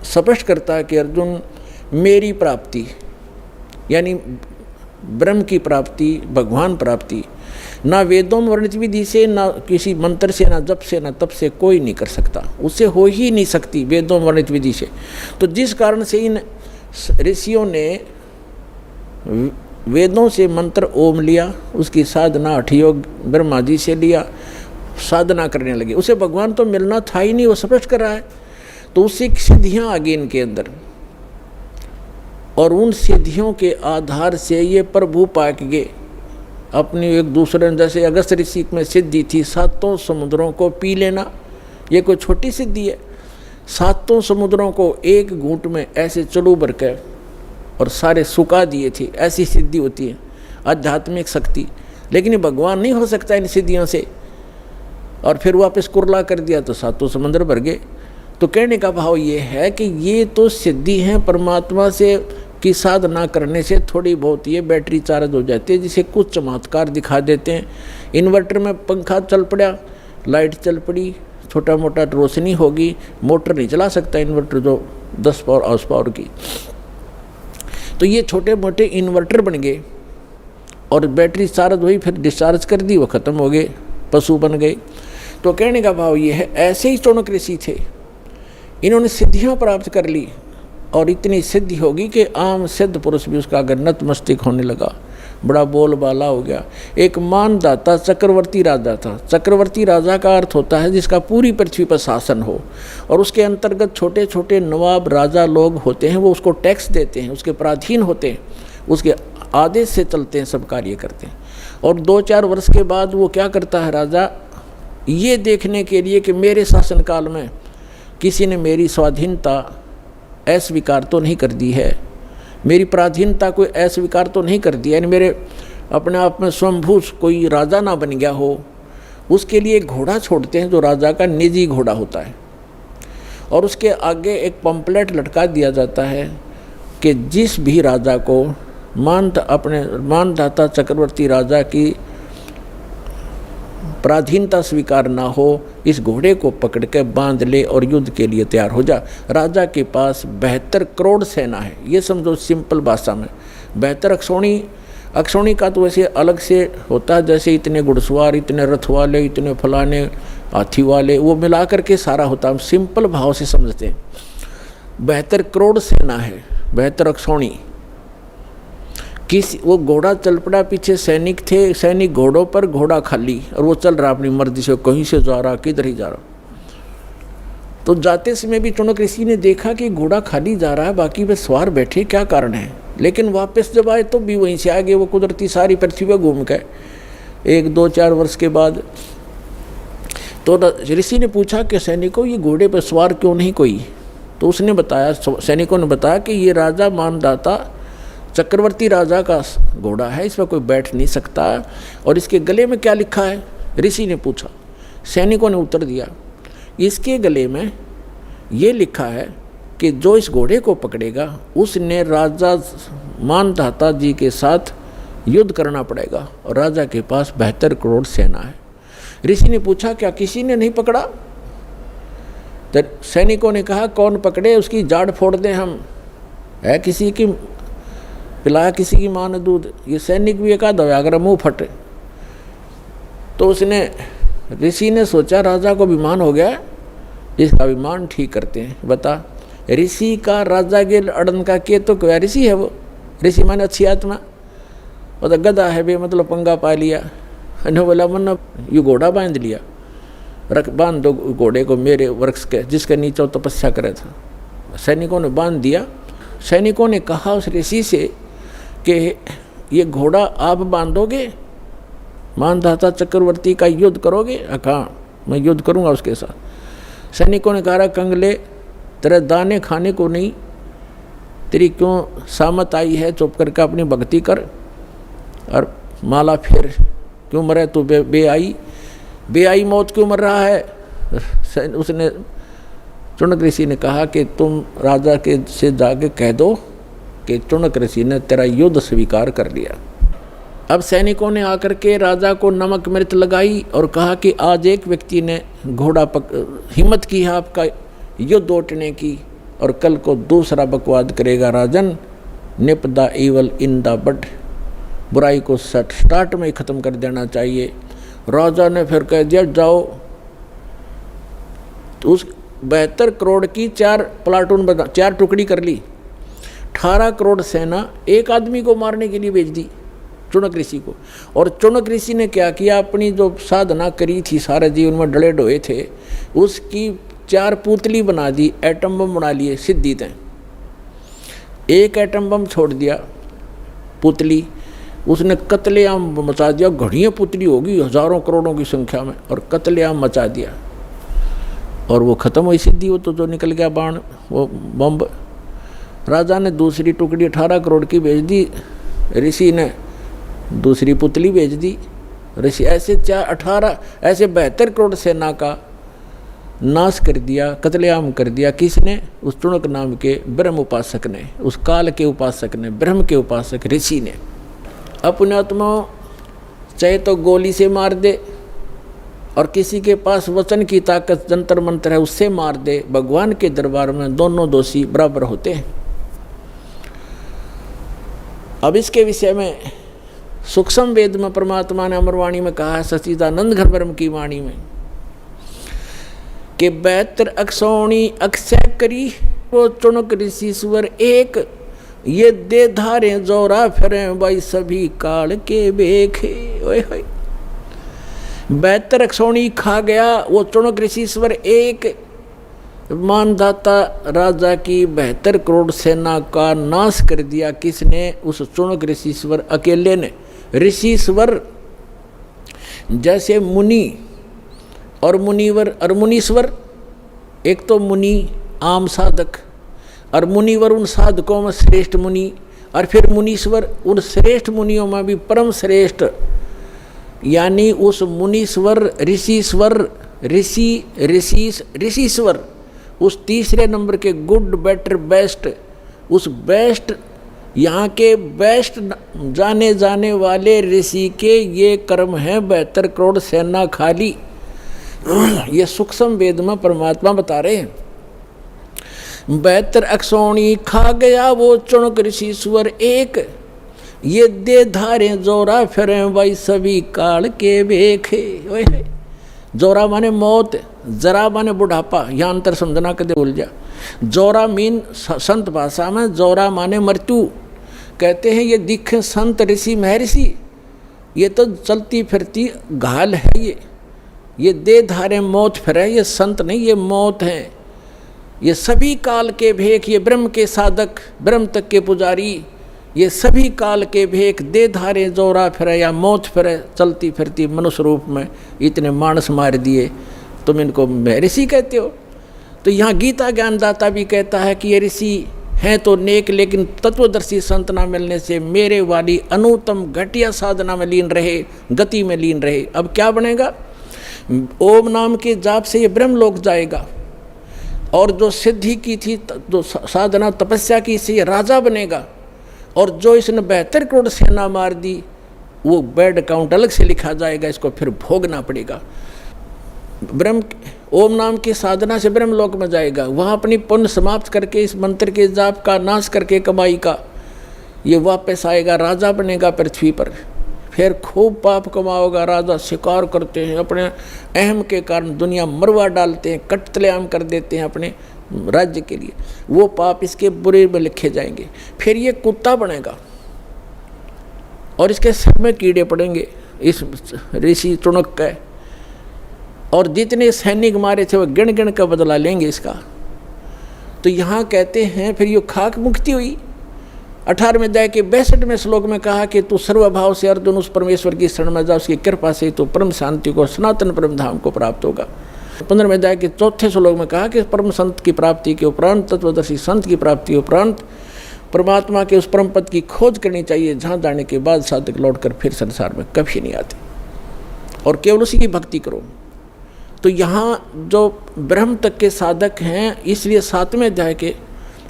स्पष्ट करता है कि अर्जुन मेरी प्राप्ति यानी ब्रह्म की प्राप्ति, भगवान प्राप्ति, ना वेदों में वर्णित विधि से, ना किसी मंत्र से, ना जप से, ना तप से कोई नहीं कर सकता, उससे हो ही नहीं सकती वेदों में वर्णित विधि से। तो जिस कारण से इन ऋषियों ने वेदों से मंत्र ओम लिया, उसकी साधना हठ योग ब्रह्मा जी से लिया, साधना करने लगे। उसे भगवान तो मिलना था ही नहीं, वो स्पष्ट कर रहा है। तो उससे सिद्धियाँ आ गई इनके अंदर, और उन सिद्धियों के आधार से ये प्रभु पाक गए अपनी एक दूसरे। जैसे अगस्त ऋषि में सिद्धि थी 7 समुद्रों को पी लेना, ये कोई छोटी सिद्धि है। 7 समुद्रों को एक घूंट में ऐसे चलू भर कर और सारे सुखा दिए थे, ऐसी सिद्धि होती है आध्यात्मिक शक्ति। लेकिन ये भगवान नहीं हो सकता इन सिद्धियों से। और फिर वापस कुरला कर दिया तो 7 समुद्र भर गए। तो कहने का भाव ये है कि ये तो सिद्धि हैं परमात्मा से की साधना करने से थोड़ी बहुत ये बैटरी चार्ज हो जाती है, जिसे कुछ चमत्कार दिखा देते हैं। इन्वर्टर में पंखा चल पड़ा, लाइट चल पड़ी, छोटा मोटा रोशनी होगी, मोटर नहीं चला सकता इन्वर्टर जो 10 पावर हाउस पावर की। तो ये छोटे मोटे इन्वर्टर बन गए और बैटरी चार्ज हुई, फिर डिस्चार्ज कर दी, वो ख़त्म हो गए, पशु बन गए। तो कहने का भाव ये है, ऐसे ही चौनक ऋषि थे, इन्होंने सिद्धियाँ प्राप्त कर ली और इतनी सिद्धि होगी कि आम सिद्ध पुरुष भी उसका अगर नतमस्तक होने लगा, बड़ा बोलबाला हो गया। एक मानदाता चक्रवर्ती राजा था। चक्रवर्ती राजा का अर्थ होता है जिसका पूरी पृथ्वी पर शासन हो, और उसके अंतर्गत छोटे छोटे नवाब राजा लोग होते हैं, वो उसको टैक्स देते हैं, उसके पराधीन होते हैं, उसके आदेश से चलते हैं, सब कार्य करते हैं। और 2-4 वर्ष के बाद वो क्या करता है राजा, ये देखने के लिए कि मेरे शासनकाल में किसी ने मेरी स्वाधीनता अस्वीकार तो नहीं कर दी है, मेरी पराधीनता कोई अस्वीकार तो नहीं कर दिया, यानी मेरे अपने आप में स्वयंभू कोई राजा ना बन गया हो, उसके लिए एक घोड़ा छोड़ते हैं जो राजा का निजी घोड़ा होता है, और उसके आगे एक पंपलेट लटका दिया जाता है कि जिस भी राजा को अपने मानधाता चक्रवर्ती राजा की पराधीनता स्वीकार ना हो, इस घोड़े को पकड़ के बांध ले और युद्ध के लिए तैयार हो जा। राजा के पास 72 करोड़ सेना है, ये समझो सिंपल भाषा में। 72 अक्षौणी का तो वैसे अलग से होता है, जैसे इतने घुड़सवार, इतने रथ वाले, इतने फलाने हाथी वाले, वो मिला करके सारा होता है, हम सिंपल भाव से समझते हैं। 72 करोड़ सेना है, 72 अक्षौणी। वो घोड़ा चल पड़ा, पीछे सैनिक थे, सैनिक घोड़ों पर, घोड़ा खाली, और वो चल रहा अपनी मर्जी से, कहीं से जा रहा, किधर ही जा रहा। तो जाते समय भी चुनक ऋषि ने देखा कि घोड़ा खाली जा रहा है, बाकी वे सवार बैठे, क्या कारण है। लेकिन वापस जब आए तो भी वहीं से आगे, वो कुदरती सारी पृथ्वी पर घूम के 1-2-4 वर्ष के बाद तो ऋषि ने पूछा कि सैनिकों ये घोड़े पर सवार क्यों नहीं कोई। तो उसने बताया, सैनिकों ने बताया कि ये राजा मानदाता चक्रवर्ती राजा का घोड़ा है, इस पर कोई बैठ नहीं सकता, और इसके गले में क्या लिखा है, ऋषि ने पूछा। सैनिकों ने उत्तर दिया, इसके गले में ये लिखा है कि जो इस घोड़े को पकड़ेगा उसने राजा मानधाता जी के साथ युद्ध करना पड़ेगा, और राजा के पास 72 करोड़ सेना है। ऋषि ने पूछा, क्या किसी ने नहीं पकड़ा। तो सैनिकों ने कहा, कौन पकड़े, उसकी जाड़ फोड़ दें हम, है किसी की पिलाया किसी की माँ ने दूध। ये सैनिक भी एक आधा अगर मुँह फटे। तो उसने ऋषि ने सोचा राजा को अभिमान हो गया, इसका अभिमान ठीक करते हैं। बता, ऋषि का राजा के अड़न का के तो क्या ऋषि है वो, ऋषि माने अच्छी आत्मा, वो तो गधा है बे, मतलब पंगा पा लिया। ने बोला मन ये घोड़ा बांध लिया, रख बांध दो घोड़े को मेरे वृक्ष के जिसके नीचे तपस्या करे था। सैनिकों ने बांध दिया। सैनिकों ने कहा उस ऋषि से कि ये घोड़ा आप बांधोगे, मानधाता चक्रवर्ती का युद्ध करोगे। कहा मैं युद्ध करूंगा उसके साथ। सैनिकों ने कहा, कंगले तेरे दाने खाने को नहीं, तेरी क्यों सामत आई है, चुप करके अपनी भक्ति कर और माला फेर, क्यों मरे तू बेआई मौत क्यों मर रहा है। उसने चुनक ऋषि ने कहा कि तुम राजा के से जाके कह दो कि चुनक ऋषि ने तेरा युद्ध स्वीकार कर लिया। अब सैनिकों ने आकर के राजा को नमक मिर्च लगाई और कहा कि आज एक व्यक्ति ने हिम्मत की है आपका युद्ध उठने की, और कल को दूसरा बकवाद करेगा। Rajan, nip the evil in the bud, बुराई को स्टार्ट में ही ख़त्म कर देना चाहिए। राजा ने फिर कह दिया जाओ। तो उस 72 करोड़ की 4 प्लाटून बना, 4 टुकड़ी कर ली। 18 करोड़ सेना एक आदमी को मारने के लिए भेज दी, चुनक ऋषि को। और चुनक ऋषि ने क्या किया, अपनी जो साधना करी थी, सारे जीवन में डले डोए थे, उसकी 4 पुतली बना दी, एटम बम बना लिए सिद्धि तय। एक एटम बम छोड़ दिया पुतली, उसने कत्लेआम मचा दिया। घड़ियाँ पुतली होगी हजारों करोड़ों की संख्या में, और कत्लेआम मचा दिया, और वो ख़त्म हुई सिद्धि। वो तो जो निकल गया बाण, वो बम। राजा ने दूसरी टुकड़ी 18 करोड़ की भेज दी, ऋषि ने दूसरी पुतली भेज दी। ऋषि ऐसे 72 करोड़ सेना का नाश कर दिया, कत्लेआम कर दिया। किसने? उस चुनक नाम के ब्रह्म उपासक ने, उस काल के उपासक ने, ब्रह्म के उपासक ऋषि ने। अपने आत्माओं चाहे तो गोली से मार दे, और किसी के पास वचन की ताकत जंतर मंत्र है उससे मार दे, भगवान के दरबार में दोनों दोषी बराबर होते हैं। अब इसके विषय में सूक्ष्म वेद में परमात्मा ने अमरवाणी में कहा है, सच्चिदानंद घन ब्रह्म की वाणी में, कि 72 अक्षौणी अक्षय करी वो चुनक ऋषि स्वर एक, ये दे धारे जोरा फिरे भाई सभी काल के बेखे। ओए होए, 72 अक्षौणी खा गया वो चुनक ऋषिश्वर एक। मानधाता राजा की 72 करोड़ सेना का नाश कर दिया। किसने? उस चुनक ऋषिश्वर अकेले ने। ऋषिश्वर जैसे मुनि और मुनिवर और मुनीश्वर, एक तो मुनि आम साधक और मुनिवर उन साधकों में श्रेष्ठ मुनि, और फिर मुनीश्वर उन श्रेष्ठ मुनियों में भी परम श्रेष्ठ, यानी उस मुनीश्वर ऋषिश्वर ऋषिश्वर उस तीसरे नंबर के गुड बेटर बेस्ट, उस बेस्ट यहाँ के बेस्ट जाने जाने वाले ऋषि के ये कर्म है 72 करोड़ सेना खाली। ये सूक्ष्म वेद में परमात्मा बता रहे हैं। 72 अक्षौणी खा गया वो चुणक ऋषिश्वर एक, ये दे धारे जोरा फिरे भाई सभी काल के बेखे। जोरा माने मौत, जरा माने बुढ़ापा, यहाँ अंतर समझना कदे भूल जा। जोरा मीन संत भाषा में जोरा माने मृत्यु। कहते हैं ये दिखे संत ऋषि महर्षि, ये तो चलती फिरती घाल है, ये दे धारे मौत फिरे, ये संत नहीं ये मौत है। ये सभी काल के भेख, ये ब्रह्म के साधक, ब्रह्म तक के पुजारी, ये सभी काल के भेख दे धारे जोरा फिरे या मौत फिरे, चलती फिरती मनुष्य रूप में इतने मानस मार दिए, तुम इनको ऋषि कहते हो। तो यहाँ गीता ज्ञानदाता भी कहता है कि ये ऋषि हैं तो नेक, लेकिन तत्वदर्शी संत ना मिलने से मेरे वाली अनुत्तम घटिया साधना में लीन रहे, गति में लीन रहे। अब क्या बनेगा? ओम नाम के जाप से ये ब्रह्मलोक जाएगा, और जो सिद्धि की थी, जो साधना तपस्या की, से ये राजा बनेगा। और जो इसने 72 करोड़ सेना मार दी, वो बैड अकाउंट अलग से लिखा जाएगा, इसको फिर भोगना पड़ेगा। ब्रह्म ओम नाम की साधना से ब्रह्मलोक में जाएगा, वहाँ अपनी पुण्य समाप्त करके इस मंत्र के जाप का नाश करके कमाई का ये वापस आएगा, राजा बनेगा पृथ्वी पर। फिर खूब पाप कमाओगा। राजा शिकार करते हैं, अपने अहम के कारण दुनिया मरवा डालते हैं, कत्लेआम कर देते हैं अपने राज्य के लिए, वो पाप इसके बुरे में लिखे जाएंगे। फिर ये कुत्ता बनेगा और इसके सिर में कीड़े पड़ेंगे इस ऋषि चुणक का, और जितने सैनिक मारे थे वो गिन गिन का बदला लेंगे इसका। तो यहाँ कहते हैं फिर ये खाक मुक्ति हुई। 18वें अध्याय के 62वें श्लोक में कहा कि तू सर्वभाव से अर्जुन उस परमेश्वर की शरण में जा, उसकी कृपा से तो परम शांति को, सनातन परम धाम को प्राप्त होगा। 15वें अध्याय के 4थे श्लोक में कहा कि परम संत की प्राप्ति के उपरांत, तत्वदर्शी संत की प्राप्ति के उपरांत परमात्मा के उस परम पद की खोज करनी चाहिए, जहाँ जाने के बाद साधक लौटकर फिर संसार में कभी नहीं आते, और केवल उसी की भक्ति करो। तो यहाँ जो ब्रह्म तक के साधक हैं, इसलिए 7वें अध्याय के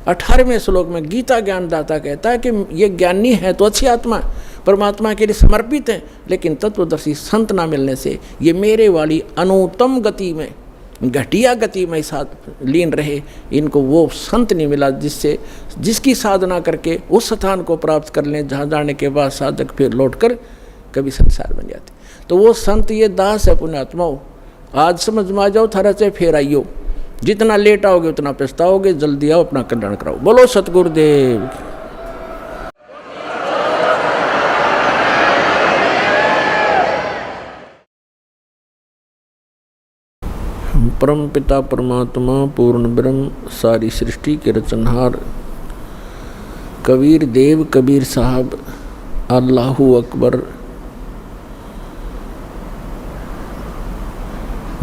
18वें श्लोक में गीता ज्ञानदाता कहता है कि ये ज्ञानी है तो अच्छी आत्मा, परमात्मा के लिए समर्पित हैं, लेकिन तत्वदर्शी संत ना मिलने से ये मेरे वाली अनुत्तम गति में, घटिया गति में साथ लीन रहे। इनको वो संत नहीं मिला जिसकी साधना करके उस स्थान को प्राप्त कर लें, जहाँ जाने के बाद साधक फिर लौटकर कभी संसार बन जाते। तो वो संत ये दास है पुण्यात्माओं, आज समझ में आ जाओ, थारा चाहे फिर आइयो। जितना लेट आओगे उतना पछताओगे, जल्दी आओ, अपना कल्याण कराओ। बोलो सतगुरुदेव। परम पिता परमात्मा पूर्ण ब्रह्म, सारी सृष्टि के रचनहार, कबीर देव कबीर साहब, अल्लाहू अकबर,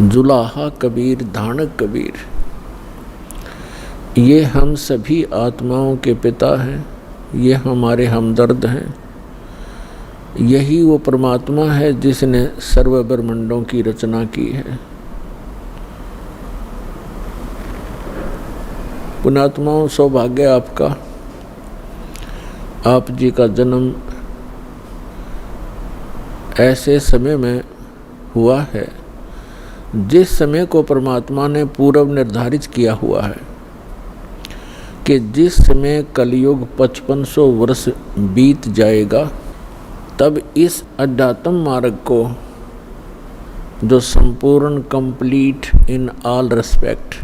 जुलाहा कबीर, धानक कबीर, ये हम सभी आत्माओं के पिता हैं, ये हमारे हमदर्द हैं। यही वो परमात्मा है जिसने सर्व ब्रह्मांडों की रचना की है। पुण्यात्माओं, सौभाग्य आपका, आप जी का जन्म ऐसे समय में हुआ है जिस समय को परमात्मा ने पूर्व निर्धारित किया हुआ है कि जिस समय कलयुग 5500 वर्ष बीत जाएगा, तब इस अध्यात्म मार्ग को, जो संपूर्ण कंप्लीट इन ऑल रेस्पेक्ट,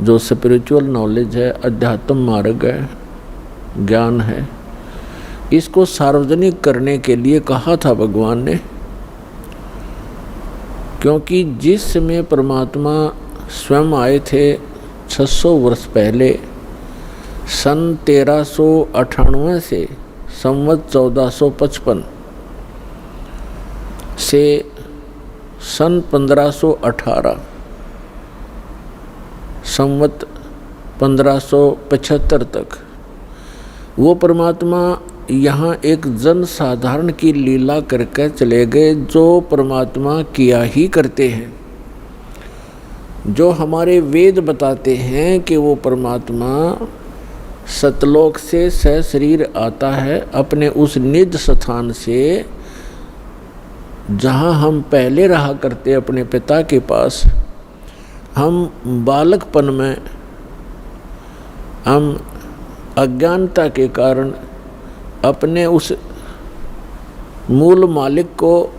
जो स्पिरिचुअल नॉलेज है, अध्यात्म मार्ग है, ज्ञान है, इसको सार्वजनिक करने के लिए कहा था भगवान ने। क्योंकि जिस समय परमात्मा स्वयं आए थे 600 वर्ष पहले, सन 1398 से संवत 1455 से सन 1518 संवत 1575 तक वो परमात्मा यहाँ एक जन साधारण की लीला करके चले गए, जो परमात्मा किया ही करते हैं। जो हमारे वेद बताते हैं कि वो परमात्मा सतलोक से सशरीर आता है अपने उस निज स्थान से, जहाँ हम पहले रहा करते अपने पिता के पास। हम बालकपन में हम अज्ञानता के कारण अपने उस मूल मालिक को,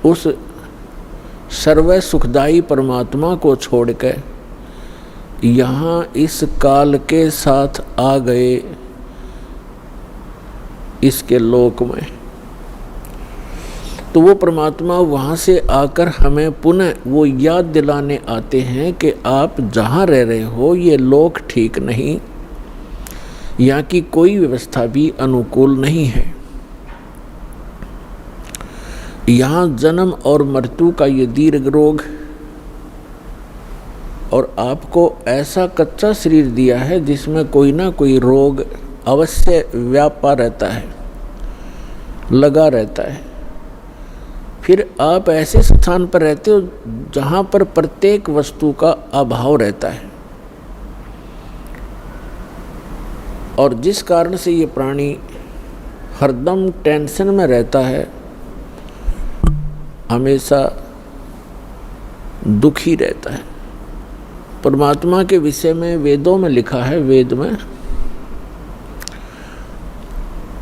उस सर्व सुखदायी परमात्मा को छोड़कर यहाँ इस काल के साथ आ गए इसके लोक में। तो वो परमात्मा वहाँ से आकर हमें पुनः वो याद दिलाने आते हैं कि आप जहाँ रह रहे हो ये लोक ठीक नहीं, यहाँ की कोई व्यवस्था भी अनुकूल नहीं है। यहाँ जन्म और मृत्यु का ये दीर्घ रोग, और आपको ऐसा कच्चा शरीर दिया है जिसमें कोई ना कोई रोग अवश्य व्यापा रहता है, लगा रहता है। फिर आप ऐसे स्थान पर रहते हो जहाँ पर प्रत्येक वस्तु का अभाव रहता है, और जिस कारण से ये प्राणी हरदम टेंशन में रहता है, हमेशा दुखी रहता है। परमात्मा के विषय में वेदों में लिखा है, वेद में,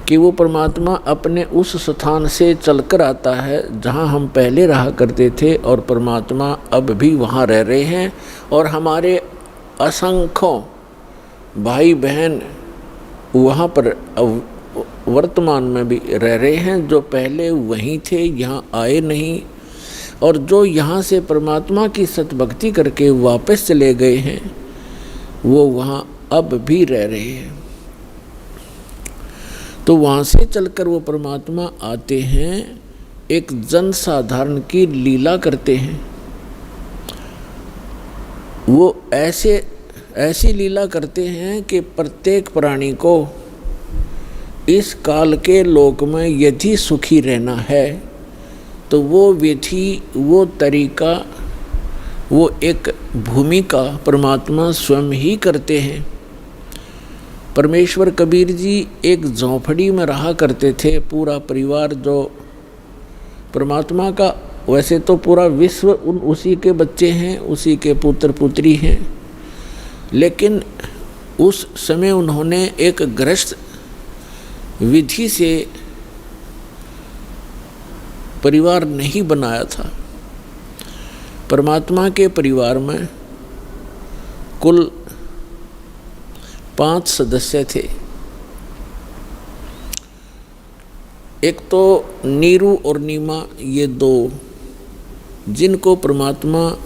कि वो परमात्मा अपने उस स्थान से चलकर आता है जहाँ हम पहले रहा करते थे, और परमात्मा अब भी वहाँ रह रहे हैं। और हमारे असंख्यों भाई बहन वहाँ पर वर्तमान में भी रह रहे हैं, जो पहले वहीं थे, यहाँ आए नहीं, और जो यहाँ से परमात्मा की सतभक्ति करके वापस चले गए हैं, वो वहाँ अब भी रह रहे हैं। तो वहाँ से चलकर वो परमात्मा आते हैं, एक जन साधारण की लीला करते हैं। वो ऐसी लीला करते हैं कि प्रत्येक प्राणी को इस काल के लोक में यदि सुखी रहना है तो वो विधि, वो तरीका, वो एक भूमिका परमात्मा स्वयं ही करते हैं। परमेश्वर कबीर जी एक झोंपड़ी में रहा करते थे, पूरा परिवार जो परमात्मा का, वैसे तो पूरा विश्व उसी के बच्चे हैं, उसी के पुत्र पुत्री हैं, लेकिन उस समय उन्होंने एक गृहस्थ विधि से परिवार नहीं बनाया था। परमात्मा के परिवार में कुल 5 सदस्य थे। एक तो नीरू और नीमा, ये 2, जिनको परमात्मा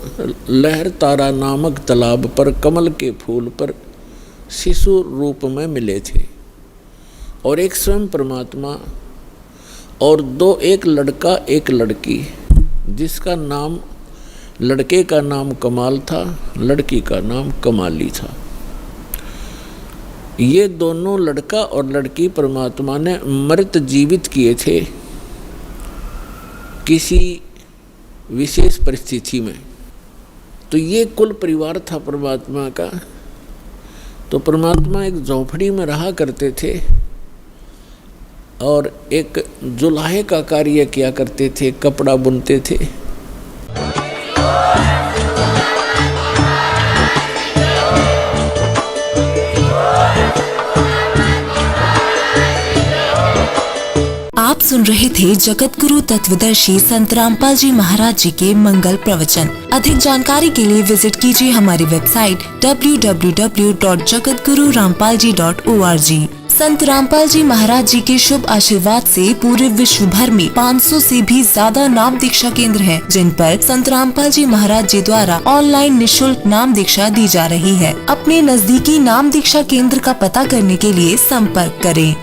लहर तारा नामक तालाब पर कमल के फूल पर शिशु रूप में मिले थे, और एक स्वयं परमात्मा, और 2, एक लड़का एक लड़की, जिसका नाम, लड़के का नाम कमाल था, लड़की का नाम कमाली था। ये दोनों लड़का और लड़की परमात्मा ने मृत जीवित किए थे किसी विशेष परिस्थिति में। तो ये कुल परिवार था परमात्मा का। तो परमात्मा एक झोंपड़ी में रहा करते थे और एक जुलाहे का कार्य किया करते थे, कपड़ा बुनते थे। आप सुन रहे थे जगत गुरु तत्वदर्शी संत रामपाल जी महाराज जी के मंगल प्रवचन। अधिक जानकारी के लिए विजिट कीजिए हमारी वेबसाइट www.jagatgururampalji.org। संत रामपाल जी महाराज जी के शुभ आशीर्वाद से पूरे विश्व भर में 500 से भी ज्यादा नाम दीक्षा केंद्र हैं, जिन पर संत रामपाल जी महाराज जी द्वारा ऑनलाइन निशुल्क नाम दीक्षा दी जा रही है। अपने नजदीकी नाम दीक्षा केंद्र का पता करने के लिए संपर्क करें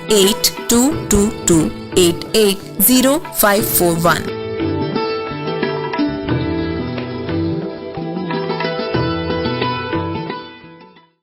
222880541।